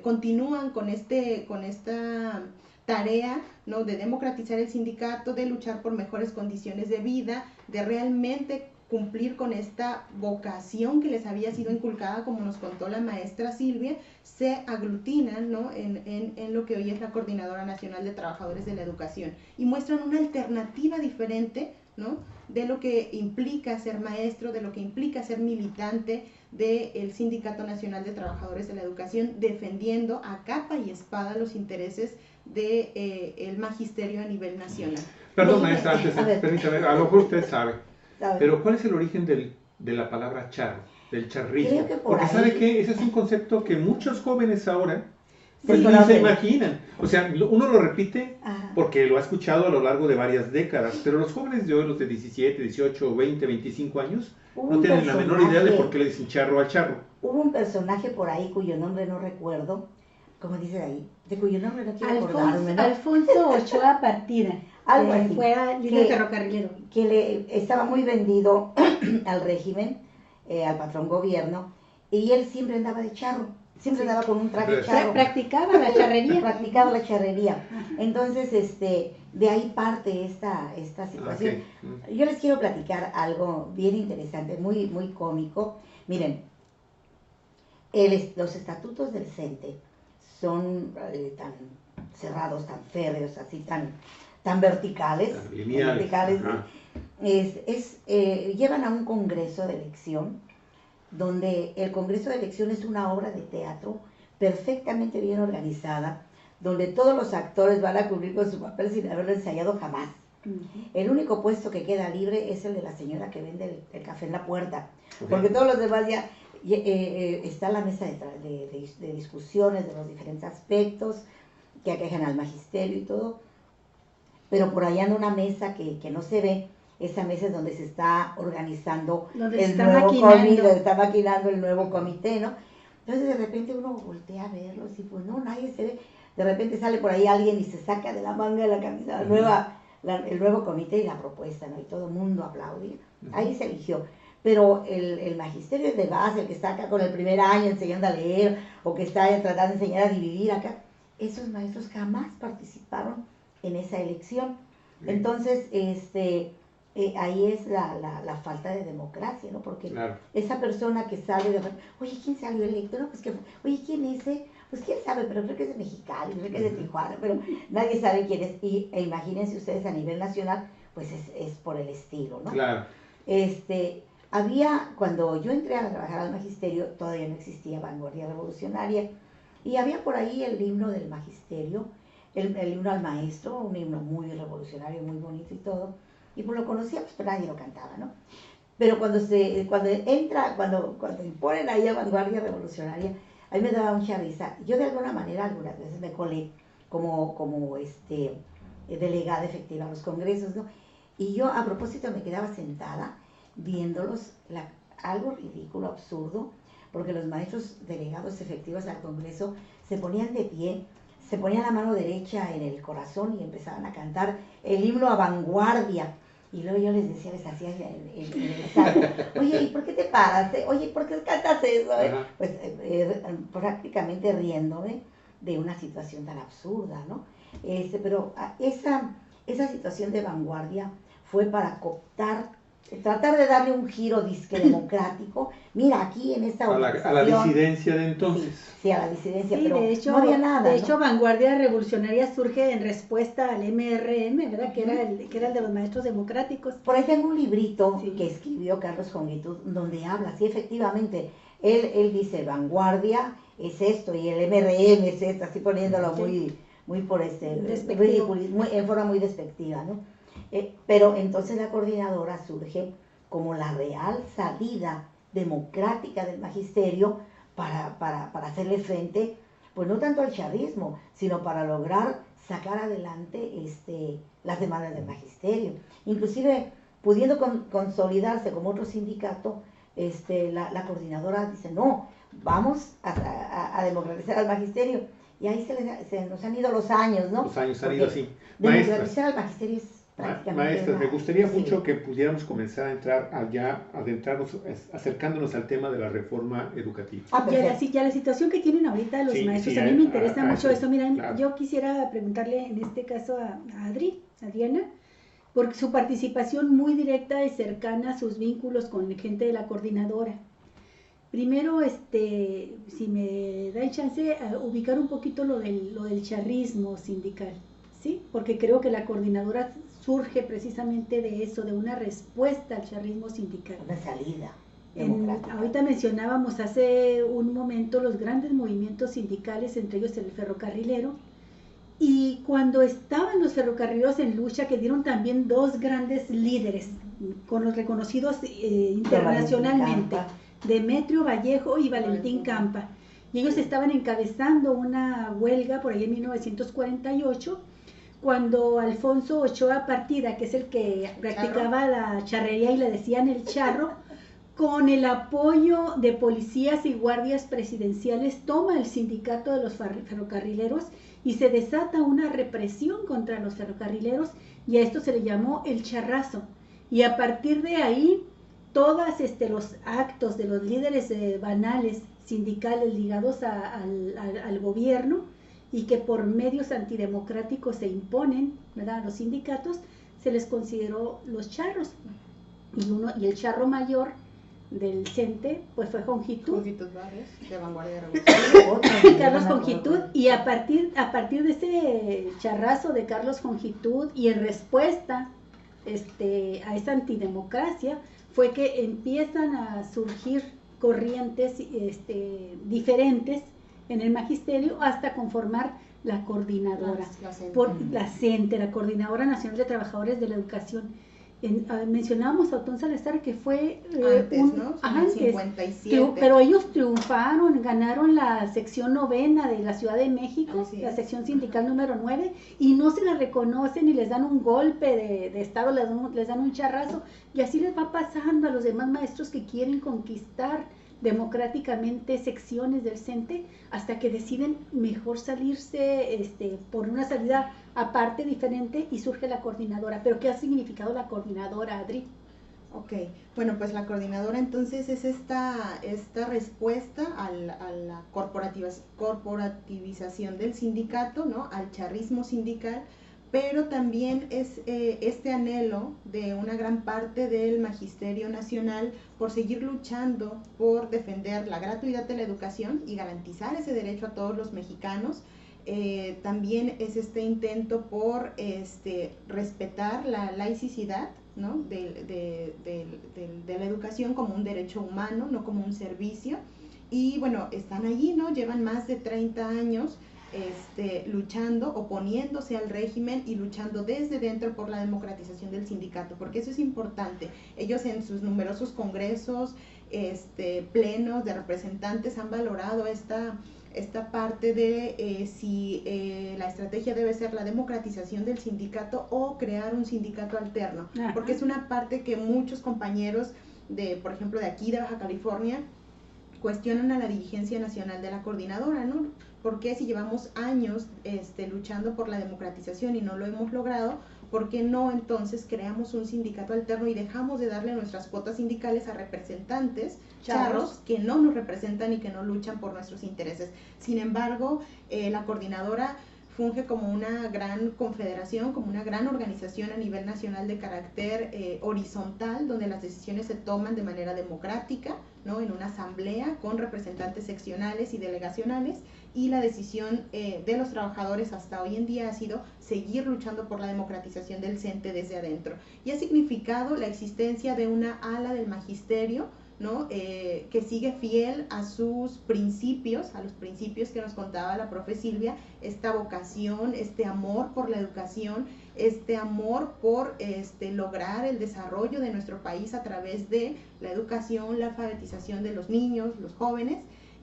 continúan con esta tarea, ¿no?, de democratizar el sindicato, de luchar por mejores condiciones de vida, de realmente cumplir con esta vocación que les había sido inculcada, como nos contó la maestra Silvia, se aglutinan, ¿no?, en lo que hoy es la Coordinadora Nacional de Trabajadores de la Educación, y muestran una alternativa diferente, ¿no?, de lo que implica ser maestro, de lo que implica ser militante del Sindicato Nacional de Trabajadores de la Educación, defendiendo a capa y espada los intereses del magisterio a nivel nacional. Perdón, maestra, antes, permítame, a lo mejor usted sabe, pero ¿cuál es el origen de la palabra charro, del charrismo? Creo que Porque ahí, sabe que ese es un concepto que muchos jóvenes ahora pues Sí, ni se imaginan. O sea, uno lo repite Ajá. porque lo ha escuchado a lo largo de varias décadas, pero los jóvenes de hoy, los de 17, 18, 20, 25 años, no tienen la menor idea de por qué le dicen charro al charro. Hubo un personaje por ahí cuyo nombre no recuerdo, como dice ahí, de cuyo nombre no quiero acordarme, ¿no? Alfonso Ochoa Partida, Algo así. fuera líder ferrocarrilero. Que le estaba muy vendido al régimen, al patrón gobierno, y él siempre andaba de charro, siempre andaba con un traje charro. Practicaba la charrería. Practicaba la charrería. Entonces, de ahí parte esta situación. Okay. Yo les quiero platicar algo bien interesante, muy, muy cómico. Miren, los estatutos del CENTE son tan cerrados, tan férreos, así tan verticales. Tan lineales. Llevan a un congreso de elección, donde el congreso de elección es una obra de teatro perfectamente bien organizada, donde todos los actores van a cumplir con su papel sin haberlo ensayado jamás. El único puesto que queda libre es el de la señora que vende el café en la puerta, porque todos los demás ya está la mesa de discusiones de los diferentes aspectos que aquejan al magisterio y todo, pero por allá anda una mesa que no se ve. Esa mesa es donde se está organizando está maquinando el nuevo comité, ¿no? Entonces de repente uno voltea a verlos y pues no, nadie se ve. De repente sale por ahí alguien y se saca de la manga de la camisa el nuevo comité y la propuesta, ¿no? Y todo el mundo aplaude. Ahí se eligió. Pero el magisterio es de base, el que está acá con el primer año enseñando a leer, o que está tratando de enseñar a dividir acá, esos maestros jamás participaron en esa elección. Entonces, ahí es la falta de democracia, ¿no? Porque esa persona que sale de repente, oye, ¿quién salió electo? No, pues oye, ¿quién es ese? Pues quién sabe, pero creo que es de Mexicali, creo que es de Tijuana, pero nadie sabe quién es. E imagínense ustedes a nivel nacional, pues es por el estilo, ¿no? Claro. Cuando yo entré a trabajar al magisterio, todavía no existía Vanguardia Revolucionaria, y había por ahí el himno del magisterio, el himno al maestro, un himno muy revolucionario, muy bonito y todo, y pues lo conocíamos, pero nadie lo cantaba, ¿no? Pero cuando imponen ahí a Vanguardia Revolucionaria, a mí me daba mucha risa. Yo de alguna manera, algunas veces me colé como delegada efectiva a los congresos, ¿no? Y yo a propósito me quedaba sentada viéndolos, algo ridículo, absurdo, porque los maestros delegados efectivos al congreso se ponían de pie, se ponían la mano derecha en el corazón y empezaban a cantar el himno a vanguardia. Y luego yo les decía, les hacía en el ensayo, oye, ¿y por qué te paras? Oye, ¿por qué cantas eso? Pues prácticamente riéndome de una situación tan absurda, ¿no? Pero esa situación de vanguardia fue para cooptar tratar de darle un giro disque democrático. Mira, aquí en esta a la disidencia de entonces. Sí, a la disidencia, Sí, pero de hecho, no había nada. De hecho, Vanguardia Revolucionaria surge en respuesta al MRM, ¿verdad? Que era el de los maestros democráticos. Por ahí tengo un librito Sí. que escribió Carlos Jongitud, donde habla, sí, efectivamente, él dice, Vanguardia es esto, y el MRM es esto, así poniéndolo Sí. muy por Despectivo. en forma muy despectiva, ¿no? Pero entonces la coordinadora surge como la real salida democrática del magisterio para hacerle frente, pues no tanto al chavismo, sino para lograr sacar adelante las demandas del magisterio. Inclusive, pudiendo consolidarse como otro sindicato, la coordinadora dice, no, vamos a democratizar al magisterio. Y ahí se nos han ido los años, ¿no? Los años han ido así. Democratizar al magisterio es prácticamente... Maestras, me gustaría sí. mucho que pudiéramos comenzar a entrar adentrarnos, acercándonos al tema de la reforma educativa. Ya la situación que tienen ahorita los maestros, a mí me interesa mucho eso. Mira, claro. Yo quisiera preguntarle en este caso a Adriana, por su participación muy directa y cercana, sus vínculos con gente de la coordinadora. Primero, si me da el chance, ubicar un poquito lo del charrismo sindical, ¿sí? Porque creo que la coordinadora surge precisamente de eso, de una respuesta al charrismo sindical. Una salida. Ahorita mencionábamos hace un momento los grandes movimientos sindicales, entre ellos el ferrocarrilero, y cuando estaban los ferrocarrileros en lucha, que dieron también dos grandes líderes, con los reconocidos internacionalmente, Demetrio Vallejo y Valentín Campa, y ellos estaban encabezando una huelga por ahí en 1948, cuando Alfonso Ochoa Partida, que es el que practicaba la charrería y le decían el charro, con el apoyo de policías y guardias presidenciales, toma el sindicato de los ferrocarrileros y se desata una represión contra los ferrocarrileros, y a esto se le llamó el charrazo. Y a partir de ahí, todos los actos de los líderes banales sindicales ligados al gobierno y que por medios antidemocráticos se imponen, ¿verdad?, a los sindicatos, se les consideró los charros. Y el charro mayor del CENTE pues fue Jongitud. Jongitud Barrios, de Vanguardia Revolucionaria. Carlos Jongitud, y a partir de ese charrazo de Carlos Jongitud y en respuesta a esa antidemocracia, fue que empiezan a surgir corrientes diferentes en el magisterio hasta conformar la coordinadora, la CENTE, la Coordinadora Nacional de Trabajadores de la Educación. Mencionábamos a Otón Salazar, que fue antes, 57. Pero ellos triunfaron, ganaron la sección 9ª de la Ciudad de México, la sección sindical número 9, y no se la reconocen y les dan un golpe de estado, les dan un charrazo, y así les va pasando a los demás maestros que quieren conquistar democráticamente secciones del CENTE, hasta que deciden mejor salirse por una salida aparte, diferente, y surge la coordinadora. ¿Pero qué ha significado la coordinadora, Adri? Ok, bueno, pues la coordinadora entonces es esta respuesta a la corporativización del sindicato, ¿no?, al charrismo sindical, pero también es este anhelo de una gran parte del magisterio nacional por seguir luchando por defender la gratuidad de la educación y garantizar ese derecho a todos los mexicanos. También es este intento por respetar la laicidad, ¿no?, de la educación como un derecho humano, no como un servicio. Y bueno, están allí, ¿no?, llevan más de 30 años luchando, oponiéndose al régimen y luchando desde dentro por la democratización del sindicato, porque eso es importante. Ellos en sus numerosos congresos, plenos de representantes han valorado esta parte de si la estrategia debe ser la democratización del sindicato o crear un sindicato alterno. Ajá. Porque es una parte que muchos compañeros por ejemplo, de aquí de Baja California, cuestionan a la dirigencia nacional de la coordinadora, ¿no? ¿Por qué, si llevamos años luchando por la democratización y no lo hemos logrado, por qué no entonces creamos un sindicato alterno y dejamos de darle nuestras cuotas sindicales a representantes charros que no nos representan y que no luchan por nuestros intereses? Sin embargo, la coordinadora funge como una gran confederación, como una gran organización a nivel nacional de carácter horizontal, donde las decisiones se toman de manera democrática, ¿no? En una asamblea con representantes seccionales y delegacionales, y la decisión de los trabajadores hasta hoy en día ha sido seguir luchando por la democratización del CENTE desde adentro. Y ha significado la existencia de una ala del magisterio, ¿no? Que sigue fiel a sus principios, a los principios que nos contaba la profe Silvia, esta vocación, este amor por la educación, este amor por lograr el desarrollo de nuestro país a través de la educación, la alfabetización de los niños, los jóvenes,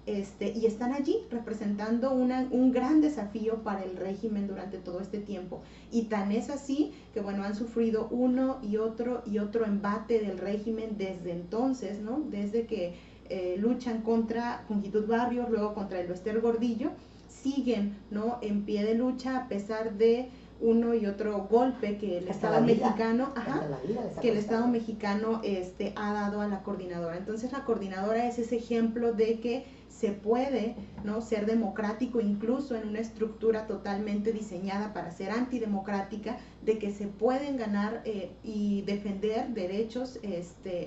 y están allí representando un gran desafío para el régimen durante todo este tiempo. Y tan es así que, bueno, han sufrido uno y otro embate del régimen desde entonces, ¿no? Desde que luchan contra Jungitud Barrios, luego contra el Bester Gordillo, siguen, ¿no? En pie de lucha a pesar de uno y otro golpe que el Estado mexicano, que el Estado mexicano ha dado a la coordinadora. Entonces la coordinadora es ese ejemplo de que se puede, ¿no? Ser democrático incluso en una estructura totalmente diseñada para ser antidemocrática, de que se pueden ganar y defender derechos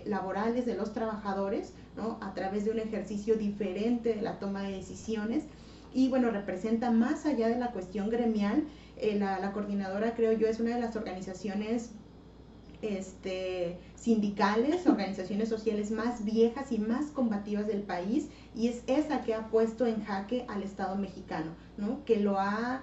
laborales de los trabajadores, ¿no? A través de un ejercicio diferente de la toma de decisiones. Y bueno, representa más allá de la cuestión gremial. La coordinadora, creo yo, es una de las organizaciones sindicales, organizaciones sociales más viejas y más combativas del país, y es esa que ha puesto en jaque al Estado mexicano, ¿no? Que lo ha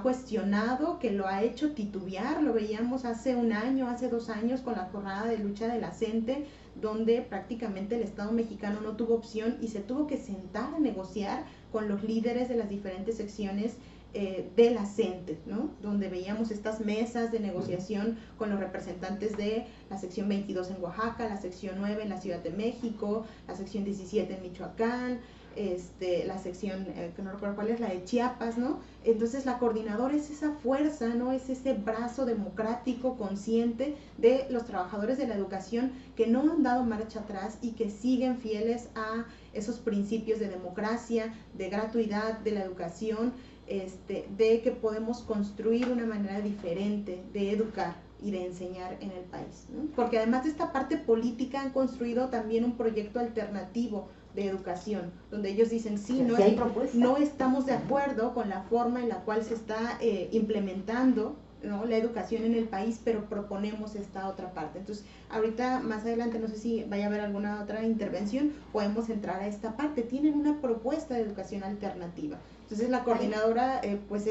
cuestionado, que lo ha hecho titubear. Lo veíamos hace un año, hace 2 años con la jornada de lucha de la CENTE, donde prácticamente el Estado mexicano no tuvo opción y se tuvo que sentar a negociar con los líderes de las diferentes secciones de la CENTE, ¿no? Donde veíamos estas mesas de negociación con los representantes de la sección 22 en Oaxaca, la sección 9 en la Ciudad de México, la sección 17 en Michoacán, la sección, que no recuerdo cuál es, la de Chiapas, ¿no? Entonces la coordinadora es esa fuerza, ¿no? Es ese brazo democrático, consciente de los trabajadores de la educación que no han dado marcha atrás y que siguen fieles a esos principios de democracia, de gratuidad de la educación, de que podemos construir una manera diferente de educar y de enseñar en el país, ¿no? Porque además de esta parte política han construido también un proyecto alternativo de educación, donde ellos dicen, no estamos de acuerdo con la forma en la cual se está implementando, ¿no? La educación en el país, pero proponemos esta otra parte. Entonces, ahorita más adelante, no sé si vaya a haber alguna otra intervención, podemos entrar a esta parte. Tienen una propuesta de educación alternativa. Entonces, la coordinadora, pues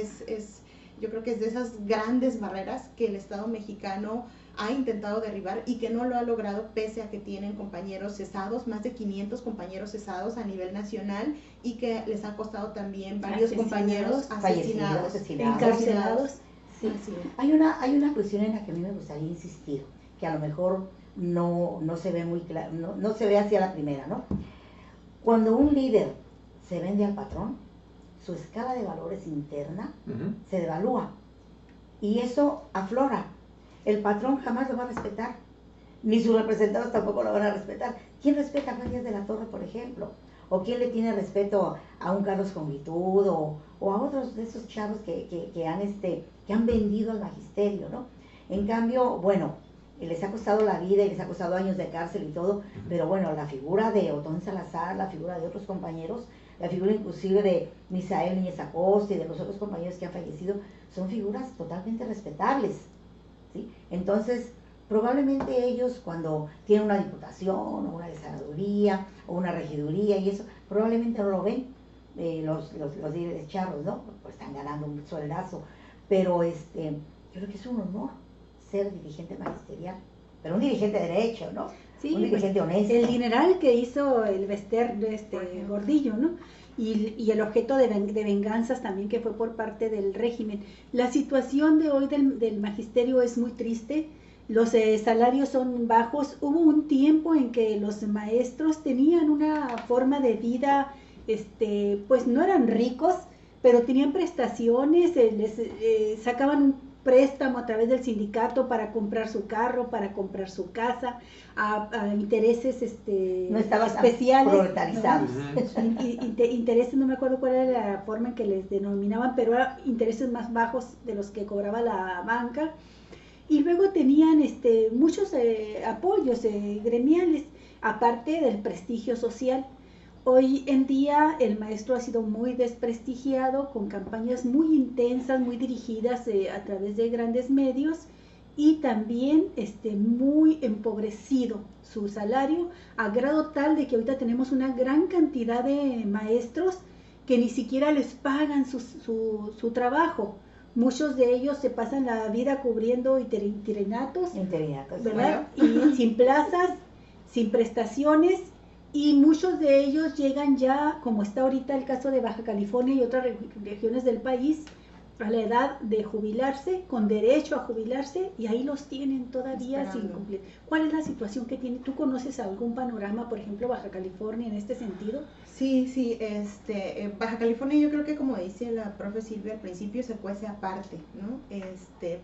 yo creo que es de esas grandes barreras que el Estado mexicano ha intentado derribar y que no lo ha logrado, pese a que tienen compañeros cesados, más de 500 compañeros cesados a nivel nacional, y que les ha costado también varios compañeros asesinados, encarcelados. Sí. Hay una cuestión en la que a mí me gustaría insistir, que a lo mejor no se ve muy claro, no se ve hacia la primera, ¿no? Cuando un líder se vende al patrón, su escala de valores interna se devalúa, y eso aflora. El patrón jamás lo va a respetar, ni sus representados tampoco lo van a respetar. ¿Quién respeta a Juan Díaz de la Torre, por ejemplo? ¿O quién le tiene respeto a un Carlos Conguitud o a otros de esos chavos que han vendido al magisterio, ¿no? En cambio, bueno, les ha costado la vida y les ha costado años de cárcel y todo, pero bueno, la figura de Otón Salazar, la figura de otros compañeros, la figura inclusive de Misael Núñez Acosta y de los otros compañeros que han fallecido, son figuras totalmente respetables, ¿sí? Entonces, probablemente ellos, cuando tienen una diputación o una senaduría o una regiduría y eso, probablemente no lo ven, los líderes charros, ¿no? Pues están ganando un sueldazo, pero yo creo que es un honor ser dirigente magisterial, pero un dirigente de derecho, ¿no? Sí, un dirigente honesto. El dineral que hizo el Bester Gordillo, ¿no? Y el objeto de venganzas también que fue por parte del régimen. La situación de hoy del magisterio es muy triste. Los salarios son bajos. Hubo un tiempo en que los maestros tenían una forma de vida, pues no eran ricos, pero tenían prestaciones, les sacaban préstamo a través del sindicato para comprar su carro, para comprar su casa, a intereses no estaba especiales, proletarizado. ¿no? Intereses, no me acuerdo cuál era la forma en que les denominaban, pero eran intereses más bajos de los que cobraba la banca. Y luego tenían muchos apoyos gremiales, aparte del prestigio social. Hoy en día el maestro ha sido muy desprestigiado con campañas muy intensas, muy dirigidas a través de grandes medios, y también muy empobrecido su salario, a grado tal de que ahorita tenemos una gran cantidad de maestros que ni siquiera les pagan su trabajo. Muchos de ellos se pasan la vida cubriendo interinatos, ¿verdad? Y sin plazas, sin prestaciones, y muchos de ellos llegan ya, como está ahorita el caso de Baja California y otras regiones del país, a la edad de jubilarse, con derecho a jubilarse, y ahí los tienen todavía esperando. Sin cumplir. ¿Cuál es la situación que tiene? ¿Tú conoces algún panorama, por ejemplo, Baja California en este sentido? Sí, Baja California, yo creo que, como dice la profe Silvia al principio, se cuece aparte, ¿no?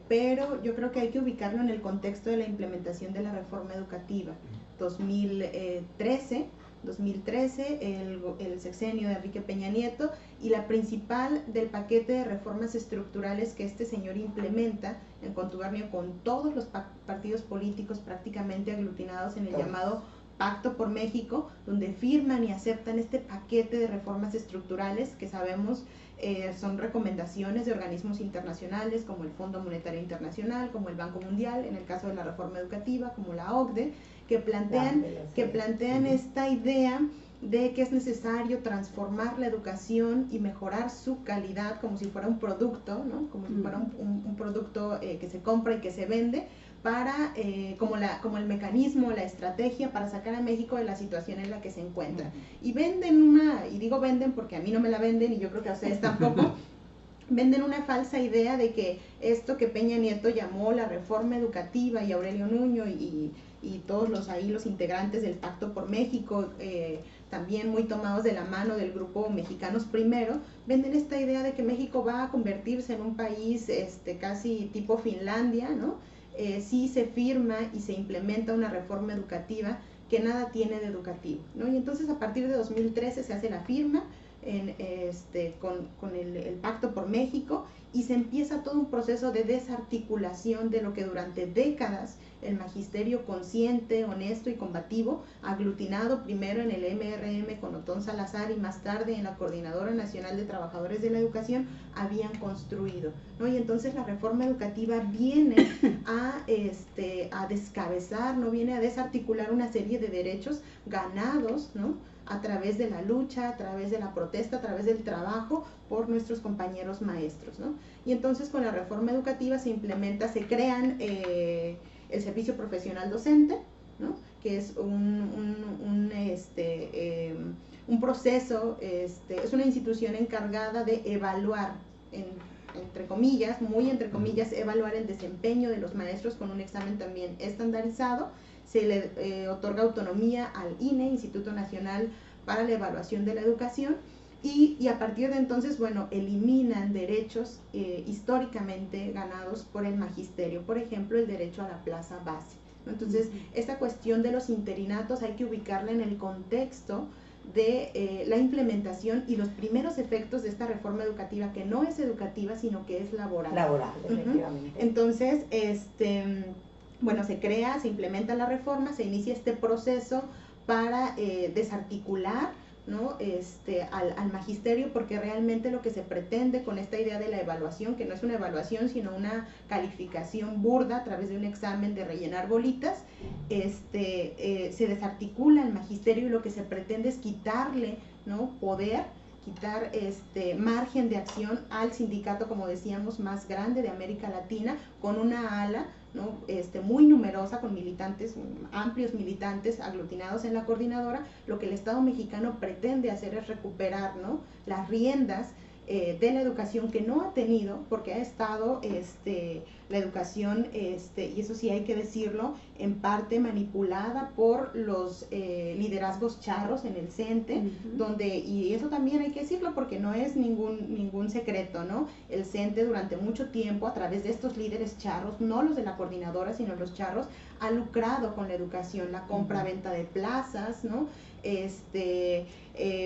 Pero yo creo que hay que ubicarlo en el contexto de la implementación de la reforma educativa 2013, el sexenio de Enrique Peña Nieto, y la principal del paquete de reformas estructurales que este señor implementa en contubernio con todos los partidos políticos prácticamente aglutinados en el llamado Pacto por México, donde firman y aceptan este paquete de reformas estructurales que sabemos son recomendaciones de organismos internacionales como el Fondo Monetario Internacional, como el Banco Mundial, en el caso de la reforma educativa, como la OCDE, que plantean esta idea de que es necesario transformar la educación y mejorar su calidad como si fuera un producto, ¿no? Como si fuera un producto que se compra y que se vende, para como el mecanismo, la estrategia para sacar a México de la situación en la que se encuentra. Y venden y digo venden porque a mí no me la venden y yo creo que a ustedes tampoco, venden una falsa idea de que esto que Peña Nieto llamó la reforma educativa, y Aurelio Nuño y todos los integrantes del Pacto por México, también muy tomados de la mano del grupo Mexicanos Primero, venden esta idea de que México va a convertirse en un país casi tipo Finlandia, ¿no? Si se firma y se implementa una reforma educativa que nada tiene de educativo, ¿no? Y entonces a partir de 2013 se hace la firma con el Pacto por México, y se empieza todo un proceso de desarticulación de lo que durante décadas el magisterio consciente, honesto y combativo, aglutinado primero en el MRM con Otón Salazar y más tarde en la Coordinadora Nacional de Trabajadores de la Educación, habían construido, ¿no? Y entonces la reforma educativa viene a descabezar, ¿no? Viene a desarticular una serie de derechos ganados, ¿no? A través de la lucha, a través de la protesta, a través del trabajo por nuestros compañeros maestros, ¿no? Y entonces con la reforma educativa se implementa, se crean el servicio profesional docente, ¿no? Que es un proceso, es una institución encargada de evaluar, entre comillas, muy entre comillas, evaluar el desempeño de los maestros con un examen también estandarizado. Se le otorga autonomía al INE, Instituto Nacional para la Evaluación de la Educación, y a partir de entonces, bueno, eliminan derechos históricamente ganados por el magisterio, por ejemplo, el derecho a la plaza base, ¿no? Entonces, esta cuestión de los interinatos hay que ubicarla en el contexto de la implementación y los primeros efectos de esta reforma educativa, que no es educativa, sino que es laboral. Laboral, efectivamente. Entonces, bueno, se implementa la reforma, se inicia este proceso para desarticular, ¿no? al magisterio, porque realmente lo que se pretende con esta idea de la evaluación, que no es una evaluación sino una calificación burda a través de un examen de rellenar bolitas, se desarticula el magisterio, y lo que se pretende es quitarle, ¿no? Poder, quitar margen de acción al sindicato, como decíamos, más grande de América Latina, con una ala, ¿no? Muy numerosa, con militantes, amplios militantes aglutinados en la coordinadora. Lo que el Estado mexicano pretende hacer es recuperar, ¿no? Las riendas de la educación que no ha tenido, porque ha estado la educación, y eso sí hay que decirlo, en parte manipulada por los liderazgos charros en el CENTE, donde, y eso también hay que decirlo porque no es ningún secreto, ¿no? El CENTE durante mucho tiempo, a través de estos líderes charros, no los de la coordinadora, sino los charros, ha lucrado con la educación, la compra-venta de plazas, ¿no?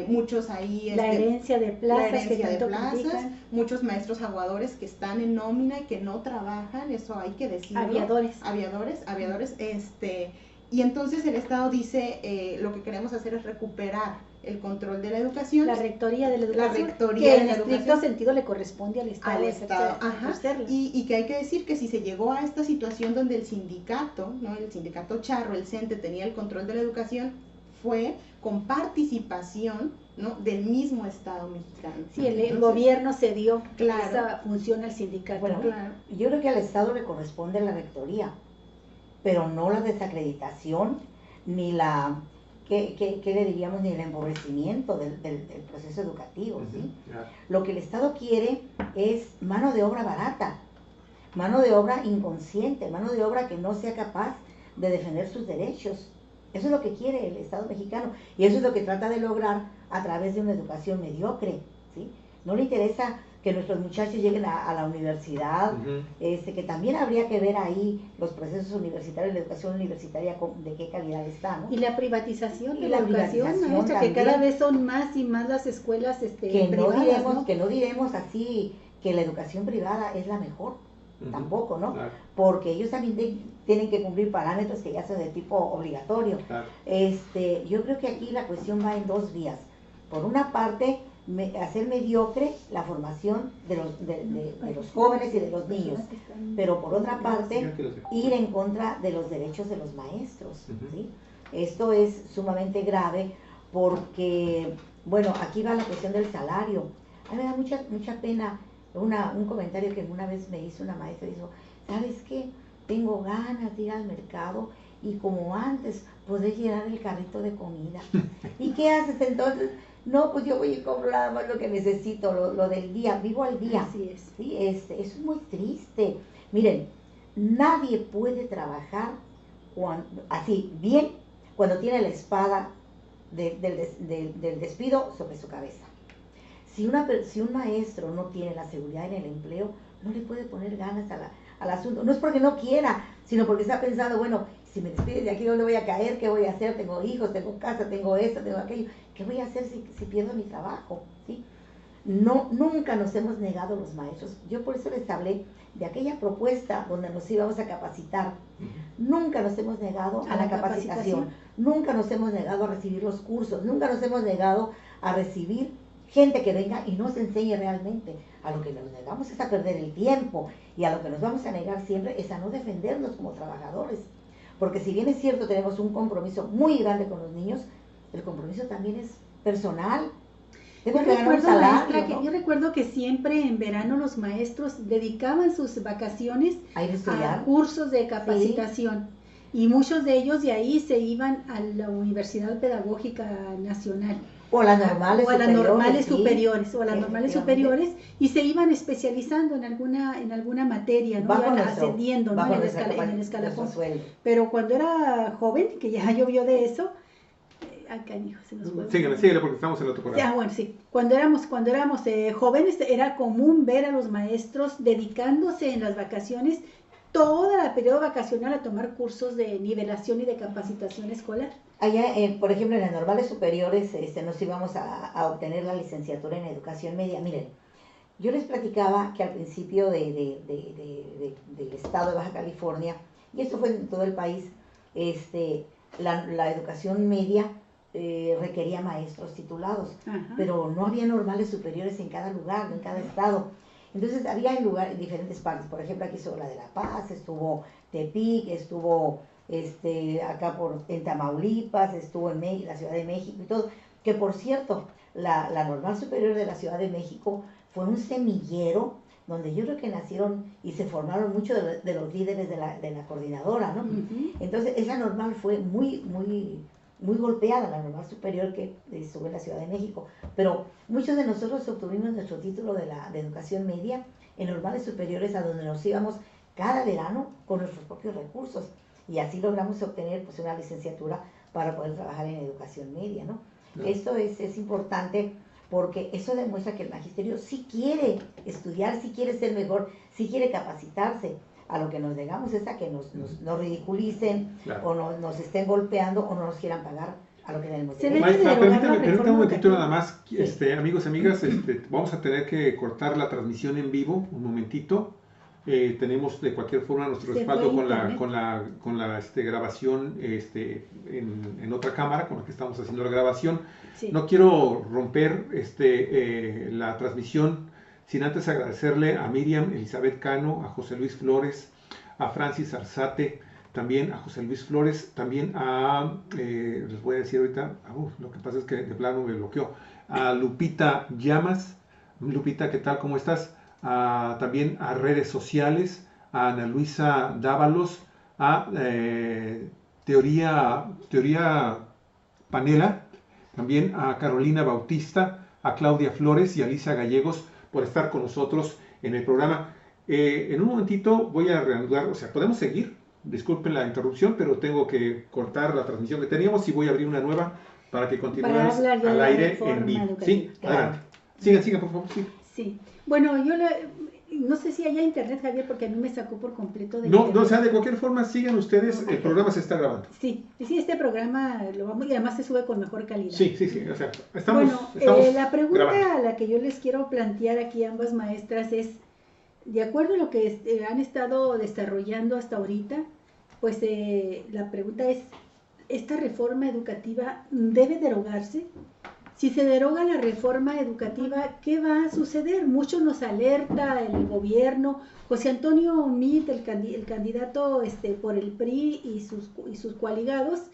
Muchos ahí la herencia de plazas, muchos maestros aguadores que están en nómina y que no trabajan, eso hay que decirlo. Aviadores, y entonces el Estado dice, lo que queremos hacer es recuperar el control de la educación. La rectoría de la educación, que en estricto sentido le corresponde al Estado. Y que hay que decir que si se llegó a esta situación donde el sindicato, ¿no? El sindicato charro, el CENTE, tenía el control de la educación, fue con participación, ¿no? del mismo Estado mexicano. Sí, el gobierno cedió esa función al sindicato. Bueno, yo creo que al Estado le corresponde la rectoría, pero no la desacreditación, ni la, ¿qué le diríamos? Ni el empobrecimiento del proceso educativo, ¿sí? Lo que el Estado quiere es mano de obra barata, mano de obra inconsciente, mano de obra que no sea capaz de defender sus derechos. Eso es lo que quiere el Estado mexicano y eso es lo que trata de lograr a través de una educación mediocre, ¿sí? No le interesa que nuestros muchachos lleguen a la universidad, que también habría que ver ahí los procesos universitarios, la educación universitaria, de qué calidad está, ¿no? Y la privatización de la educación, maestra, que cada vez son más y más las escuelas privadas, ¿no? Que no diremos así que la educación privada es la mejor. Tampoco, ¿no? Claro. Porque ellos también tienen que cumplir parámetros que ya son de tipo obligatorio. Claro. Yo creo que aquí la cuestión va en dos vías. Por una parte, hacer mediocre la formación de los jóvenes y de los niños, pero por otra parte, ir en contra de los derechos de los maestros, ¿sí? Esto es sumamente grave porque, bueno, aquí va la cuestión del salario. A mí me da mucha pena. Un comentario que una vez me hizo una maestra, dijo, ¿sabes qué? Tengo ganas de ir al mercado y como antes poder llenar el carrito de comida. ¿Y qué haces entonces? No, pues yo voy y compro nada más lo que necesito, lo del día, vivo al día. Así es. Sí, eso es muy triste. Miren, nadie puede trabajar así bien cuando tiene la espada del despido sobre su cabeza. Si un maestro no tiene la seguridad en el empleo, no le puede poner ganas al asunto. No es porque no quiera, sino porque está pensando, bueno, si me despiden de aquí, ¿dónde voy a caer? ¿Qué voy a hacer? Tengo hijos, tengo casa, tengo esto, tengo aquello. ¿Qué voy a hacer si pierdo mi trabajo? ¿Sí? No, nunca nos hemos negado los maestros. Yo por eso les hablé de aquella propuesta donde nos íbamos a capacitar. Nunca nos hemos negado a la capacitación. Nunca nos hemos negado a recibir los cursos. Nunca nos hemos negado a recibir gente que venga y nos enseñe realmente. A lo que nos negamos es a perder el tiempo y a lo que nos vamos a negar siempre es a no defendernos como trabajadores. Porque si bien es cierto, tenemos un compromiso muy grande con los niños, el compromiso también es personal. Yo recuerdo que siempre en verano los maestros dedicaban sus vacaciones a cursos de capacitación. Sí. Y muchos de ellos de ahí se iban a la Universidad Pedagógica Nacional. O a las normales superiores y se iban especializando en alguna materia, ¿no? Iban ascendiendo, ¿no? en el escalafón. Pero cuando era joven, que ya llovió de eso, se nos fue. Síguele porque estamos en otro programa. Ya, bueno, sí. Cuando éramos jóvenes era común ver a los maestros dedicándose en las vacaciones todo el periodo vacacional a tomar cursos de nivelación y de capacitación escolar. Allá, por ejemplo, en las normales superiores nos íbamos a obtener la licenciatura en educación media. Miren, yo les platicaba que al principio del estado de Baja California, y esto fue en todo el país, la educación media requería maestros titulados, pero no había normales superiores en cada lugar, en cada estado. Entonces había en diferentes partes. Por ejemplo, aquí estuvo la de La Paz, estuvo Tepic, estuvo acá en Tamaulipas, estuvo en la Ciudad de México y todo, que por cierto, la Normal Superior de la Ciudad de México fue un semillero donde yo creo que nacieron y se formaron muchos de los líderes de la coordinadora, ¿no? Entonces esa normal fue muy muy golpeada la normal superior que estuvo en la Ciudad de México, pero muchos de nosotros obtuvimos nuestro título de educación media en normales superiores, a donde nos íbamos cada verano con nuestros propios recursos, y así logramos obtener pues una licenciatura para poder trabajar en educación media, ¿no? No. Esto es importante, porque eso demuestra que el magisterio sí quiere estudiar, sí quiere ser mejor, sí quiere capacitarse. A lo que nos negamos es a que nos ridiculicen, claro, o nos estén golpeando, o no nos quieran pagar a lo que tenemos que hacer. Maestra, permítame un momentito nada más, amigos y amigas, vamos a tener que cortar la transmisión en vivo un momentito. Tenemos de cualquier forma nuestro respaldo con la grabación en otra cámara con la que estamos haciendo la grabación. Sí. No quiero romper la transmisión sin antes agradecerle a Miriam Elizabeth Cano, a José Luis Flores, a Francis Arzate, también a José Luis Flores, también les voy a decir ahorita, lo que pasa es que de plano me bloqueó, a Lupita Llamas. Lupita, ¿qué tal? ¿Cómo estás? También a redes sociales, a Ana Luisa Dávalos, a Teoría Panela, también a Carolina Bautista, a Claudia Flores y a Lisa Gallegos por estar con nosotros en el programa. En un momentito voy a reanudar, o sea, podemos seguir, disculpen la interrupción, pero tengo que cortar la transmisión que teníamos y voy a abrir una nueva para que continuemos al aire en vivo. Sí, claro. Sigan, por favor. Sí. Bueno, yo no sé si haya internet, Javier, porque a mí me sacó por completo de internet. No, o sea, de cualquier forma, sigan ustedes, el programa se está grabando. Sí, este programa lo vamos, y además se sube con mejor calidad. Sí, o sea, estamos la pregunta grabando. A la que yo les quiero plantear aquí a ambas maestras es, de acuerdo a lo que han estado desarrollando hasta ahorita, pues la pregunta es, ¿esta reforma educativa debe derogarse? Si se deroga la reforma educativa, ¿qué va a suceder? Mucho nos alerta el gobierno. José Antonio Meade, el candidato por el PRI y sus coaligados,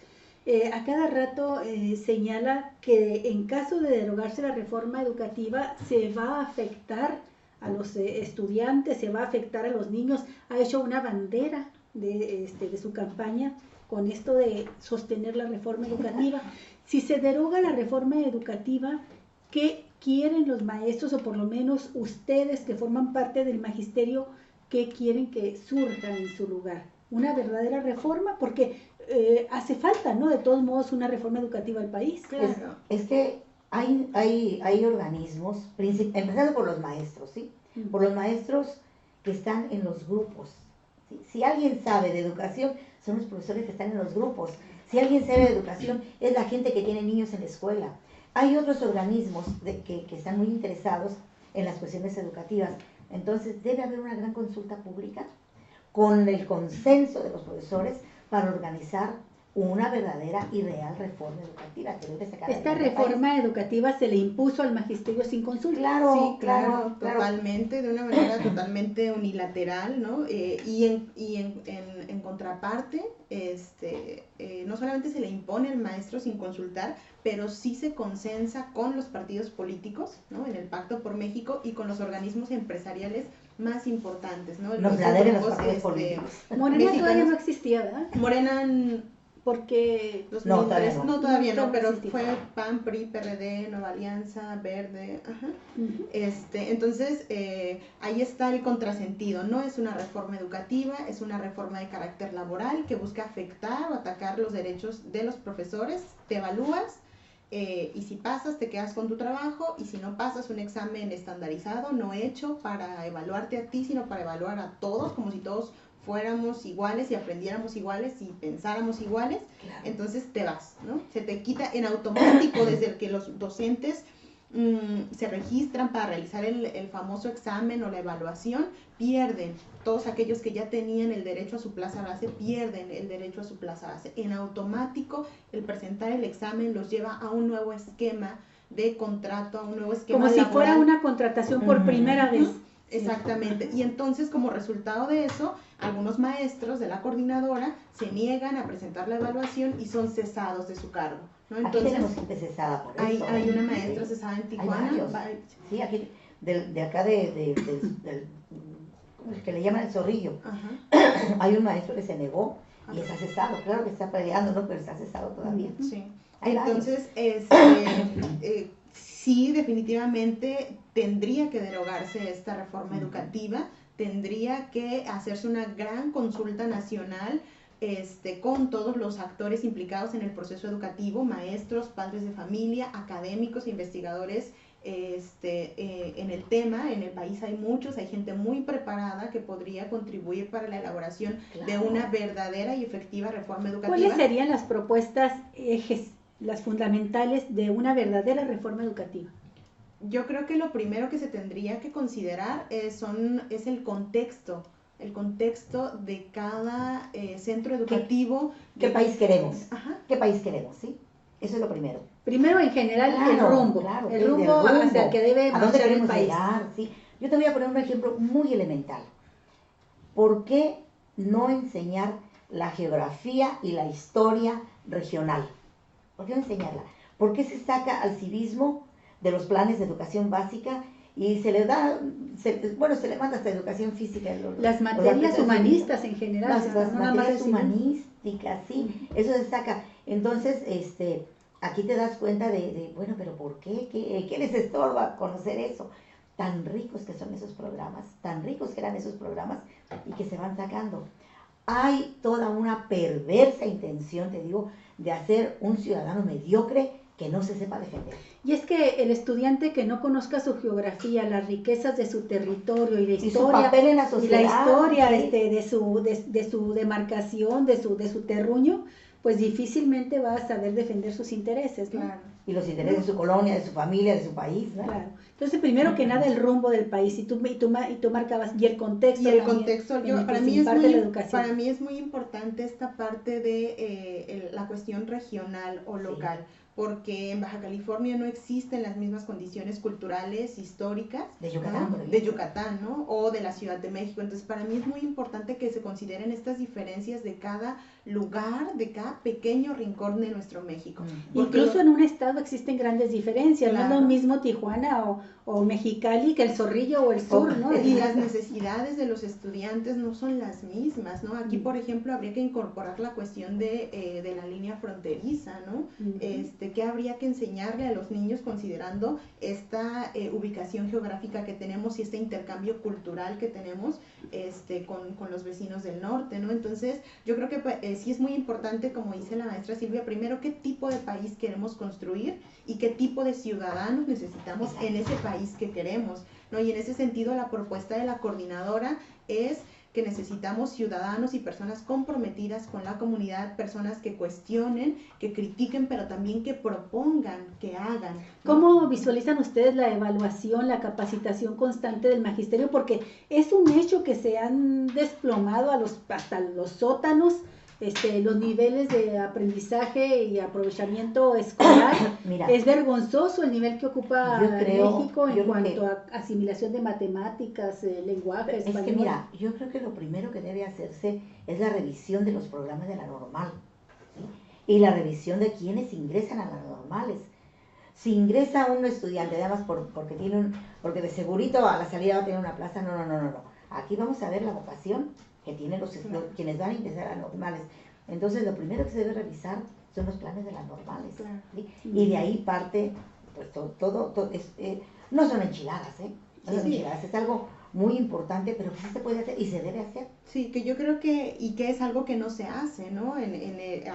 a cada rato señala que en caso de derogarse la reforma educativa se va a afectar a los estudiantes, se va a afectar a los niños. Ha hecho una bandera de su campaña con esto de sostener la reforma educativa. Si se deroga la reforma educativa, ¿qué quieren los maestros, o por lo menos ustedes que forman parte del magisterio, qué quieren que surja en su lugar? ¿Una verdadera reforma? Porque hace falta, ¿no? De todos modos, una reforma educativa al país. Claro. Es que hay organismos, empezando por los maestros, ¿sí? Por los maestros que están en los grupos. ¿Sí? Si alguien sabe de educación, son los profesores que están en los grupos. Si alguien sabe de educación, es la gente que tiene niños en la escuela. Hay otros organismos que están muy interesados en las cuestiones educativas. Entonces, debe haber una gran consulta pública con el consenso de los profesores para organizar una verdadera y real reforma educativa. Esta reforma educativa se le impuso al magisterio sin consulta. Claro, totalmente, de una manera totalmente unilateral, ¿no? Y en contraparte, no solamente se le impone al maestro sin consultar, pero sí se consensa con los partidos políticos, ¿no? En el Pacto por México y con los organismos empresariales más importantes, ¿no? Los partidos políticos. Morena todavía no existía, ¿verdad? Morena... Porque 2003, todavía no, pero fue PAN, PRI, PRD, Nueva Alianza, Verde, ajá. Entonces ahí está el contrasentido. No es una reforma educativa, es una reforma de carácter laboral que busca afectar o atacar los derechos de los profesores. Te evalúas y si pasas te quedas con tu trabajo, y si no pasas un examen estandarizado, no hecho para evaluarte a ti, sino para evaluar a todos, como si todos fuéramos iguales y aprendiéramos iguales y pensáramos iguales, claro. Entonces te vas, ¿no? Se te quita en automático desde el que los docentes se registran para realizar el famoso examen o la evaluación, pierden. Todos aquellos que ya tenían el derecho a su plaza base, pierden el derecho a su plaza base. En automático, el presentar el examen los lleva a un nuevo esquema de contrato, a un nuevo esquema como laboral. Si fuera una contratación por primera vez. Exactamente, y entonces como resultado de eso, algunos maestros de la coordinadora se niegan a presentar la evaluación y son cesados de su cargo, ¿no? Entonces, aquí tenemos gente cesada por eso. Hay una maestra cesada en Tijuana. Sí, aquí, de acá del ¿cómo es que le llaman el Zorrillo? Hay un maestro que se negó Y está cesado, claro que está peleando, ¿no? Pero está cesado todavía. Sí. Hay Entonces, sí, definitivamente tendría que derogarse esta reforma educativa, tendría que hacerse una gran consulta nacional con todos los actores implicados en el proceso educativo, maestros, padres de familia, académicos, investigadores en el tema. En el país hay muchos, hay gente muy preparada que podría contribuir para la elaboración de una verdadera y efectiva reforma educativa. ¿Cuáles serían las propuestas ejes, las fundamentales de una verdadera reforma educativa? Yo creo que lo primero que se tendría que considerar es el contexto de cada centro educativo. ¿Qué país queremos? Ajá. ¿Qué país queremos? ¿Sí? Eso es lo primero. Primero, en general, el rumbo hacia el que debe marchar el país. Llegar, ¿sí? Yo te voy a poner un ejemplo muy elemental. ¿Por qué no enseñar la geografía y la historia regional? ¿Por qué no enseñarla? ¿Por qué se saca al civismo de los planes de educación básica y se le da, se le manda hasta educación física? Las materias humanistas en general. Las materias humanísticas, sí, eso se saca. Entonces, aquí te das cuenta bueno, pero ¿por qué? ¿Qué les estorba conocer eso? Tan ricos que son esos programas, tan ricos que eran esos programas y que se van sacando. Hay toda una perversa intención, te digo, de hacer un ciudadano mediocre que no se sepa defender. Y es que el estudiante que no conozca su geografía, las riquezas de su territorio y la historia, su papel en la sociedad, y la historia ¿sí? de su demarcación, de su terruño, pues difícilmente va a saber defender sus intereses, ¿no? Claro. Y los intereses de su colonia, de su familia, de su país, ¿no? Claro. Entonces, primero que nada, el rumbo del país, y tú marcabas, y el contexto. Y el también, contexto, para mí es muy importante esta parte de la cuestión regional o local. Sí. Porque en Baja California no existen las mismas condiciones culturales, históricas de Yucatán, ¿no? De Yucatán, ¿no? O de la Ciudad de México. Entonces, para mí es muy importante que se consideren estas diferencias de cada lugar, de cada pequeño rincón de nuestro México. Incluso en un estado existen grandes diferencias, claro. No es lo mismo Tijuana o Mexicali que el Zorrillo o el sur, ¿no? Y las necesidades de los estudiantes no son las mismas, ¿no? Aquí, por ejemplo, habría que incorporar la cuestión de la línea fronteriza, ¿no? ¿Qué habría que enseñarle a los niños considerando esta ubicación geográfica que tenemos y este intercambio cultural que tenemos con los vecinos del norte, ¿no? Entonces, yo creo que sí es muy importante, como dice la maestra Silvia, primero qué tipo de país queremos construir y qué tipo de ciudadanos necesitamos en ese país que queremos, ¿no? Y en ese sentido, la propuesta de la coordinadora es que necesitamos ciudadanos y personas comprometidas con la comunidad, personas que cuestionen, que critiquen, pero también que propongan, que hagan, ¿no? ¿Cómo visualizan ustedes la evaluación, la capacitación constante del magisterio? Porque es un hecho que se han desplomado hasta los sótanos, los niveles de aprendizaje y aprovechamiento escolar. Mira, es vergonzoso el nivel que ocupa México en cuanto a asimilación de matemáticas, lenguaje, español. Es que mira, yo creo que lo primero que debe hacerse es la revisión de los programas de la normal, ¿sí? Y la revisión de quienes ingresan a las normales. Si ingresa un estudiante, además porque de segurito a la salida va a tener una plaza, no. Aquí vamos a ver la vocación que tienen quienes van a ingresar a normales. Entonces, lo primero que se debe revisar son los planes de las normales. Claro. ¿Sí? Y de ahí parte, pues todo no son enchiladas, No son enchiladas, es algo muy importante, pero que sí se puede hacer y se debe hacer. Sí, que yo creo que es algo que no se hace, ¿no?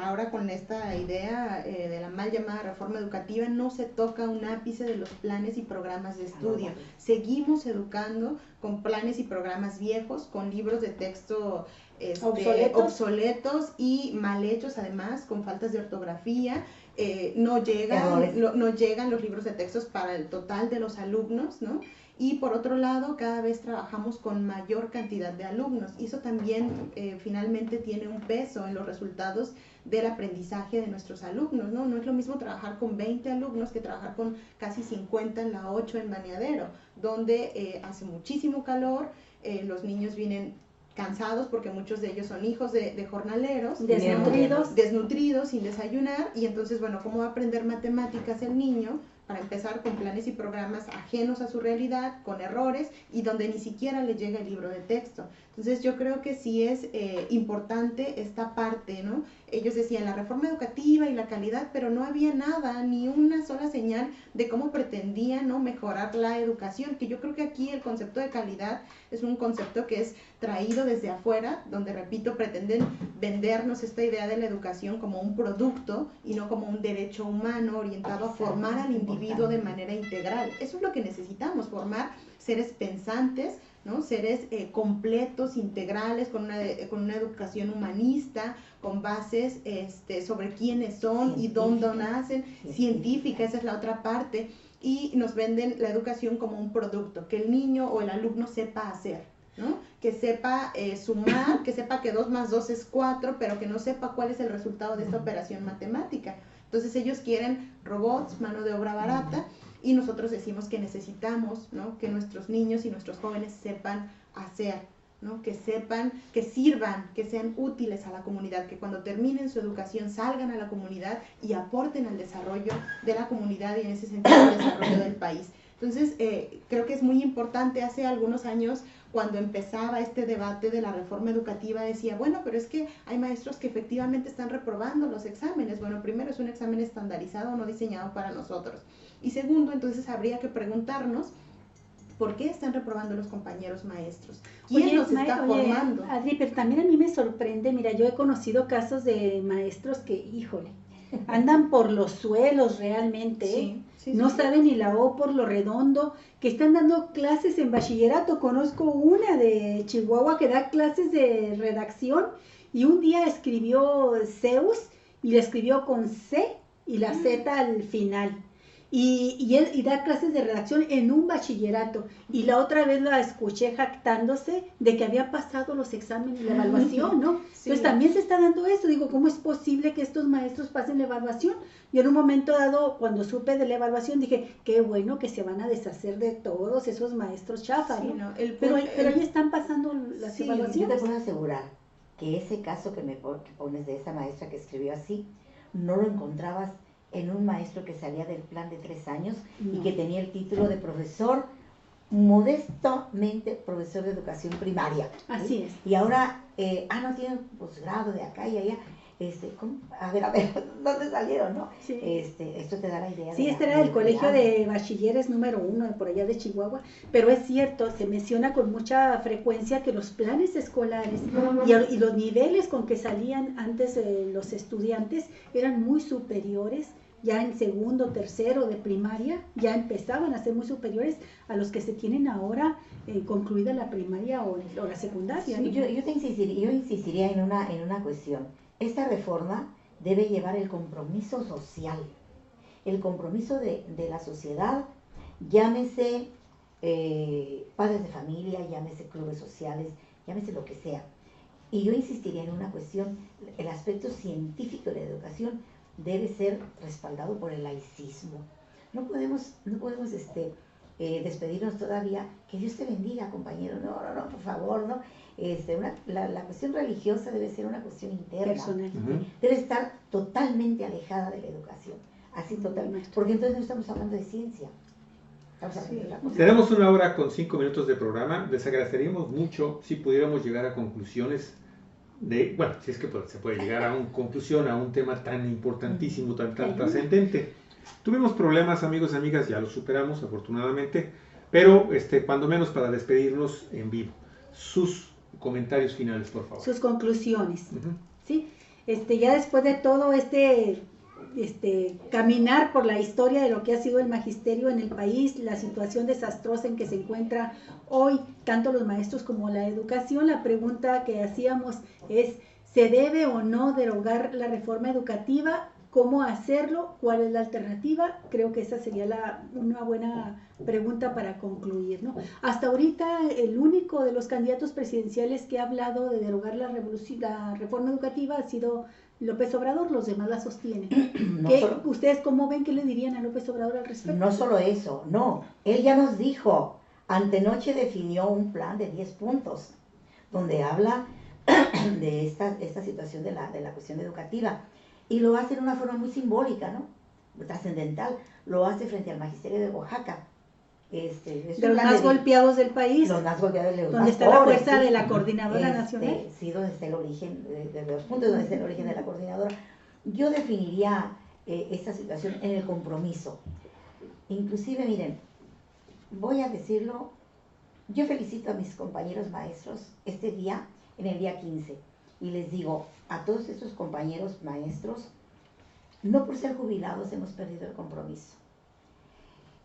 Ahora con esta idea de la mal llamada reforma educativa, no se toca un ápice de los planes y programas de estudio. Seguimos educando con planes y programas viejos, con libros de texto obsoletos y mal hechos, además, con faltas de ortografía. No llegan los libros de textos para el total de los alumnos, ¿no? Y por otro lado, cada vez trabajamos con mayor cantidad de alumnos. Y eso también finalmente tiene un peso en los resultados del aprendizaje de nuestros alumnos, ¿no? No es lo mismo trabajar con 20 alumnos que trabajar con casi 50 en la 8 en Baneadero, donde hace muchísimo calor, los niños vienen cansados porque muchos de ellos son hijos de jornaleros, desnutridos, sin desayunar, y entonces, bueno, ¿cómo va a aprender matemáticas el niño para empezar con planes y programas ajenos a su realidad, con errores y donde ni siquiera le llega el libro de texto. Entonces yo creo que sí es importante esta parte, ¿no? Ellos decían la reforma educativa y la calidad, pero no había nada, ni una sola señal de cómo pretendían, ¿no?, mejorar la educación, que yo creo que aquí el concepto de calidad es un concepto que es traído desde afuera, donde, repito, pretenden vendernos esta idea de la educación como un producto y no como un derecho humano orientado a formar al individuo de manera integral. Eso es lo que necesitamos, formar seres pensantes, ¿no?, seres completos, integrales, con una educación humanista, con bases sobre quiénes son y dónde nacen, científica, esa es la otra parte, y nos venden la educación como un producto, que el niño o el alumno sepa hacer, ¿no?, que sepa sumar, que sepa que 2 más 2 es 4, pero que no sepa cuál es el resultado de esta operación matemática. Entonces ellos quieren robots, mano de obra barata, y nosotros decimos que necesitamos, ¿no?, que nuestros niños y nuestros jóvenes sepan hacer, ¿no?, que sepan, que sirvan, que sean útiles a la comunidad, que cuando terminen su educación salgan a la comunidad y aporten al desarrollo de la comunidad y en ese sentido al desarrollo del país. Entonces, creo que es muy importante. Hace algunos años, cuando empezaba este debate de la reforma educativa, decía, bueno, pero es que hay maestros que efectivamente están reprobando los exámenes. Bueno, primero, es un examen estandarizado, no diseñado para nosotros. Y segundo, entonces habría que preguntarnos ¿por qué están reprobando los compañeros maestros? ¿Quién los está formando? Adri, pero también a mí me sorprende, mira, yo he conocido casos de maestros que, híjole, andan por los suelos realmente, no saben ni la O por lo redondo, que están dando clases en bachillerato. Conozco una de Chihuahua que da clases de redacción y un día escribió Zeus y la escribió con C y la Z al final. Y da clases de redacción en un bachillerato. Y la otra vez la escuché jactándose de que había pasado los exámenes y la evaluación, ¿no? Sí. Entonces también se está dando eso. Digo, ¿cómo es posible que estos maestros pasen la evaluación? Yo en un momento dado, cuando supe de la evaluación, dije, qué bueno que se van a deshacer de todos esos maestros chafas, ¿no? No, pero ahí están pasando las evaluaciones. Yo te puedo asegurar que ese caso que pones de esa maestra que escribió así, no lo encontrabas en un maestro que salía del plan de 3 años y que tenía el título de profesor, modestamente profesor de educación primaria. Así es. Y ahora, no tiene un posgrado de acá y allá. A ver, ¿dónde salieron, no? Sí. Esto te da la idea. Sí, este era el colegio de bachilleres número 1 de por allá de Chihuahua, pero es cierto, se menciona con mucha frecuencia que los planes escolares y los niveles con que salían antes los estudiantes eran muy superiores. Ya en segundo, tercero de primaria, ya empezaban a ser muy superiores a los que se tienen ahora concluida la primaria o la secundaria. Sí, ¿no? yo insistiría en una cuestión. Esta reforma debe llevar el compromiso social, el compromiso de la sociedad, llámese padres de familia, llámese clubes sociales, llámese lo que sea. Y yo insistiría en una cuestión, el aspecto científico de la educación debe ser respaldado por el laicismo. No podemos despedirnos todavía. Que Dios te bendiga, compañero. No, por favor, no. La cuestión religiosa debe ser una cuestión interna. Personal. Debe estar totalmente alejada de la educación. Así totalmente. Porque entonces no estamos hablando de ciencia. Tenemos 1 hora con 5 minutos de programa. Les agradeceríamos mucho si pudiéramos llegar a conclusiones si es que se puede llegar a una conclusión a un tema tan importantísimo, tan trascendente. Tuvimos problemas, amigos y amigas, ya los superamos afortunadamente, pero cuando menos para despedirnos en vivo. Sus comentarios finales, por favor. Sus conclusiones. ¿Sí? Ya después de todo caminar por la historia de lo que ha sido el magisterio en el país, la situación desastrosa en que se encuentra hoy, tanto los maestros como la educación, la pregunta que hacíamos es, ¿se debe o no derogar la reforma educativa? ¿Cómo hacerlo? ¿Cuál es la alternativa? Creo que esa sería una buena pregunta para concluir, ¿no? Hasta ahorita el único de los candidatos presidenciales que ha hablado de derogar la reforma educativa ha sido López Obrador. Los demás la sostienen. ¿Ustedes cómo ven? ¿Qué le dirían a López Obrador al respecto? No solo eso, no. Él ya nos dijo, antenoche definió un plan de 10 puntos, donde habla de esta situación de la cuestión educativa. Y lo hace de una forma muy simbólica, ¿no? trascendental, lo hace frente al Magisterio de Oaxaca. De los más golpeados del país, los más golpeados, donde está la fuerza de la Coordinadora Nacional. Sí, donde está el origen, de los puntos donde está el origen de la Coordinadora. Yo definiría esta situación en el compromiso. Inclusive, miren, voy a decirlo, yo felicito a mis compañeros maestros este día, en el día 15, y les digo a todos estos compañeros maestros, no por ser jubilados hemos perdido el compromiso.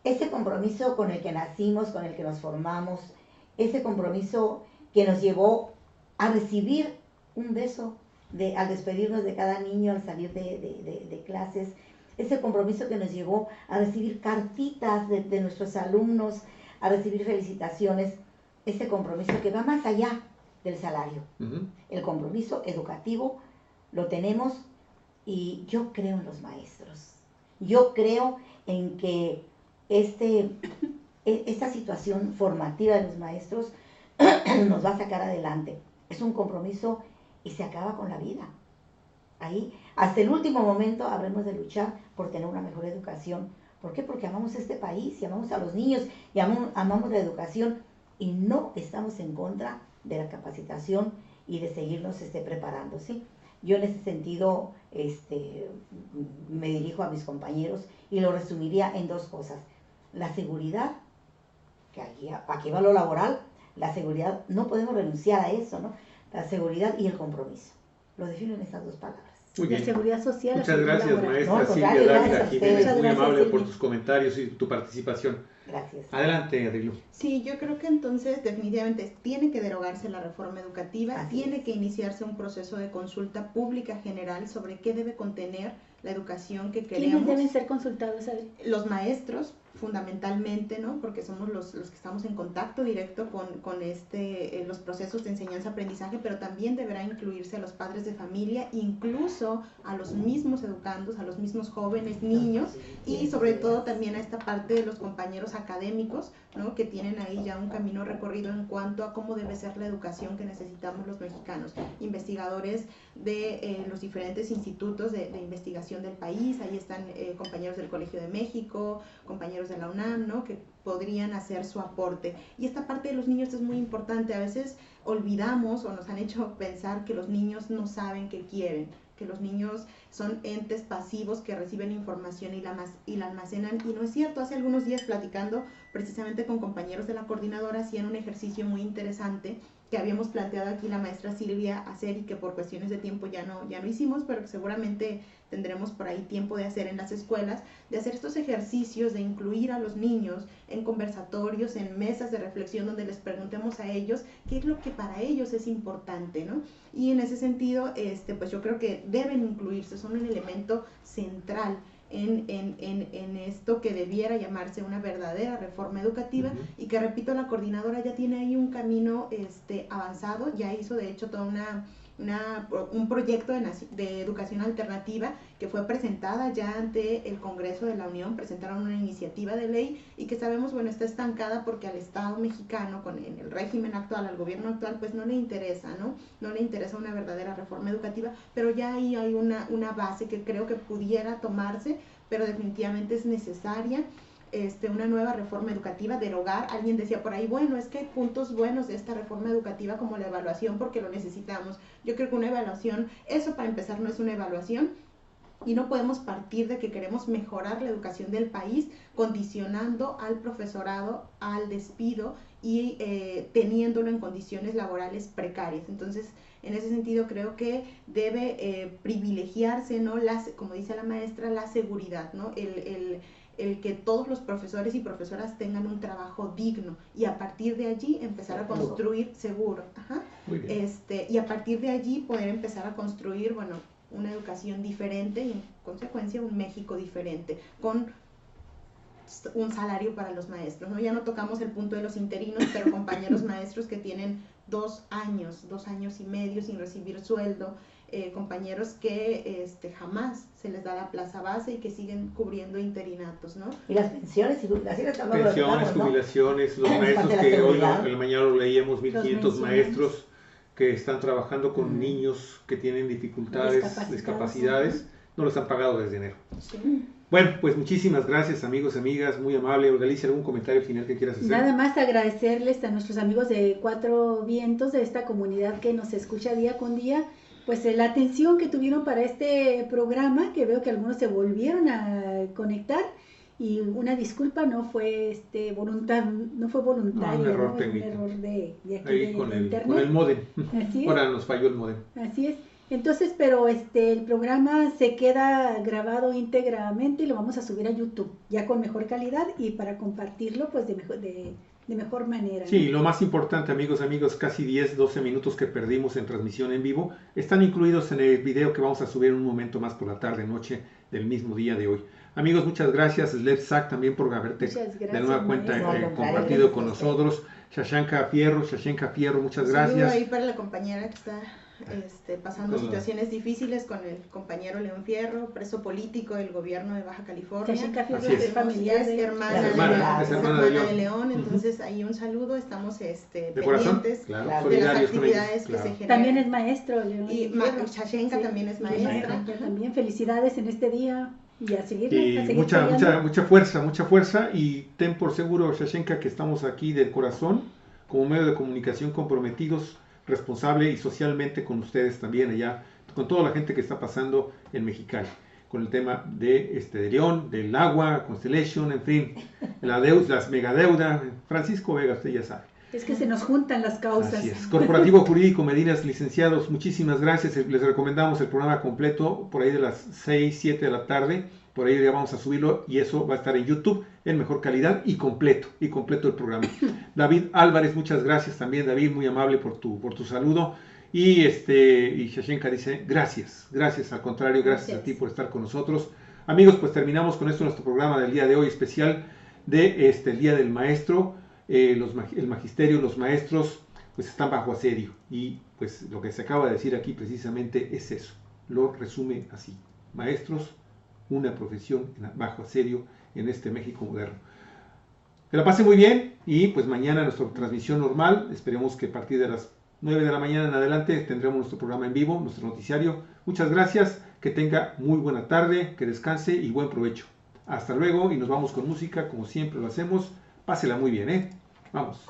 Ese compromiso con el que nacimos, con el que nos formamos, ese compromiso que nos llevó a recibir un beso al despedirnos de cada niño al salir de clases, ese compromiso que nos llevó a recibir cartitas de nuestros alumnos, a recibir felicitaciones, ese compromiso que va más allá del salario. El compromiso educativo lo tenemos y yo creo en los maestros. Yo creo en que esta situación formativa de los maestros nos va a sacar adelante. Es un compromiso y se acaba con la vida. Ahí, hasta el último momento habremos de luchar por tener una mejor educación. ¿Por qué? Porque amamos este país y amamos a los niños y amamos la educación y no estamos en contra de la capacitación y de seguirnos preparando, ¿sí? Yo en ese sentido me dirijo a mis compañeros y lo resumiría en dos cosas. La seguridad, que aquí va lo laboral, la seguridad, no podemos renunciar a eso, ¿no? La seguridad y el compromiso. Lo defino en estas dos palabras. Muy bien. La seguridad social. Muchas gracias, laboral. maestra Silvia Dávila Jiménez, muy amable por tus comentarios y tu participación. Gracias. Adelante, Adrilu. Sí, yo creo que entonces definitivamente tiene que derogarse la reforma educativa, Así tiene que iniciarse un proceso de consulta pública general sobre qué debe contener la educación que queremos. ¿Quiénes deben ser consultados, Adri? Los maestros, fundamentalmente, ¿no? Porque somos los que estamos en contacto directo con los procesos de enseñanza-aprendizaje, pero también deberá incluirse a los padres de familia, incluso a los mismos educandos, a los mismos jóvenes, niños, y sobre todo también a esta parte de los compañeros académicos, ¿no? Que tienen ahí ya un camino recorrido en cuanto a cómo debe ser la educación que necesitamos los mexicanos. Investigadores de los diferentes institutos de investigación del país, ahí están compañeros del Colegio de México, compañeros de la UNAM, ¿no? Que podrían hacer su aporte. Y esta parte de los niños es muy importante. A veces olvidamos o nos han hecho pensar que los niños no saben qué quieren, que los niños son entes pasivos que reciben información y la almacenan, y no es cierto. Hace algunos días, platicando precisamente con compañeros de la coordinadora, hacían un ejercicio muy interesante que habíamos planteado aquí la maestra Silvia hacer y que por cuestiones de tiempo ya no hicimos, pero que seguramente tendremos por ahí tiempo de hacer en las escuelas, de hacer estos ejercicios, de incluir a los niños en conversatorios, en mesas de reflexión donde les preguntemos a ellos qué es lo que para ellos es importante, ¿no? Y en ese sentido, pues yo creo que deben incluirse, son un elemento central en esto que debiera llamarse una verdadera reforma educativa. Y que, repito, la coordinadora ya tiene ahí un camino avanzado, ya hizo de hecho toda un proyecto de educación alternativa que fue presentada ya ante el Congreso de la Unión. Presentaron una iniciativa de ley y que sabemos, bueno, está estancada porque al Estado mexicano, en el régimen actual, al gobierno actual, pues no le interesa, ¿no? No le interesa una verdadera reforma educativa, pero ya ahí hay una base que creo que pudiera tomarse, pero definitivamente es necesaria una nueva reforma educativa, derogar. Alguien decía por ahí, bueno, es que hay puntos buenos de esta reforma educativa como la evaluación, porque lo necesitamos. Yo creo que una evaluación, eso para empezar no es una evaluación, y no podemos partir de que queremos mejorar la educación del país condicionando al profesorado al despido y teniéndolo en condiciones laborales precarias. Entonces, en ese sentido creo que debe privilegiarse, ¿no? Como dice la maestra, la seguridad, ¿no? El que todos los profesores y profesoras tengan un trabajo digno, y a partir de allí empezar a construir seguro. Y a partir de allí poder empezar a construir, bueno, una educación diferente y en consecuencia un México diferente, con un salario para los maestros, ¿no? Ya no tocamos el punto de los interinos, pero compañeros maestros que tienen 2 años y medio sin recibir sueldo, compañeros que jamás se les da la plaza base y que siguen cubriendo interinatos, ¿no? Y las pensiones y jubilaciones también. Pensiones, jubilaciones, los maestros que hoy en la mañana lo leímamos, 1.500 maestros que están trabajando con niños que tienen dificultades, discapacidades, no los han pagado desde enero. Sí. Bueno, pues muchísimas gracias, amigos, amigas, muy amable. Olga Alicia, ¿algún comentario final que quieras hacer? Nada más agradecerles a nuestros amigos de Cuatro Vientos, de esta comunidad que nos escucha día con día, pues la atención que tuvieron para este programa, que veo que algunos se volvieron a conectar, y una disculpa, no fue no fue voluntario, un error ¿no? técnico. Un error de aquí Ahí de con internet. el modem. Así es. Ahora nos falló el modem. Así es. Entonces, pero el programa se queda grabado íntegramente y lo vamos a subir a YouTube, ya con mejor calidad y para compartirlo pues de mejor manera, ¿no? Sí, lo más importante, amigos, casi 10, 12 minutos que perdimos en transmisión en vivo están incluidos en el video que vamos a subir en un momento más por la tarde, noche del mismo día de hoy. Amigos, muchas gracias. Sled Sack también por haberte de nueva cuenta compartido con nosotros. Shashanka Fierro, muchas gracias. Un saludo ahí para la compañera que está pasando situaciones difíciles con el compañero León Fierro, preso político del gobierno de Baja California. Shashanka Fierro es familiar, es hermana de León, entonces ahí un saludo, estamos pendientes claro, de las actividades que se generan. También es maestro, León. Y Shashanka también es maestra. También felicidades en este día. Y a seguir mucha fuerza, y ten por seguro, Shashanka, que estamos aquí del corazón como medio de comunicación comprometidos, responsable y socialmente con ustedes también allá, con toda la gente que está pasando en Mexicali, con el tema de León, del agua, Constellation, en fin, las megadeudas. Francisco Vega, usted ya sabe. Es que se nos juntan las causas. Así es. Corporativo Jurídico Medinas, licenciados, muchísimas gracias. Les recomendamos el programa completo por ahí de las 6, 7 de la tarde. Por ahí ya vamos a subirlo y eso va a estar en YouTube en mejor calidad y completo el programa. David Álvarez, muchas gracias también, David, muy amable por tu saludo. Y Shashanka dice, gracias, al contrario, gracias a ti por estar con nosotros. Amigos, pues terminamos con esto nuestro programa del día de hoy especial de el Día del Maestro. El magisterio, los maestros, pues están bajo asedio, y pues lo que se acaba de decir aquí precisamente es eso, lo resume así: maestros, una profesión bajo asedio en este México moderno. Que la pasen muy bien, y pues mañana nuestra transmisión normal, esperemos que a partir de las 9 de la mañana en adelante tendremos nuestro programa en vivo, nuestro noticiario. Muchas gracias, que tenga muy buena tarde, que descanse y buen provecho. Hasta luego, y nos vamos con música como siempre lo hacemos. Pásela muy bien, ¿eh? Vamos.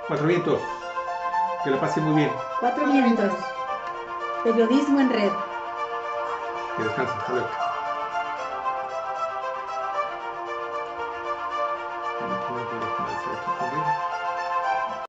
Cuatro Vientos. Que la pase muy bien. Cuatro Vientos. Periodismo en red. Que descansen. Hasta luego.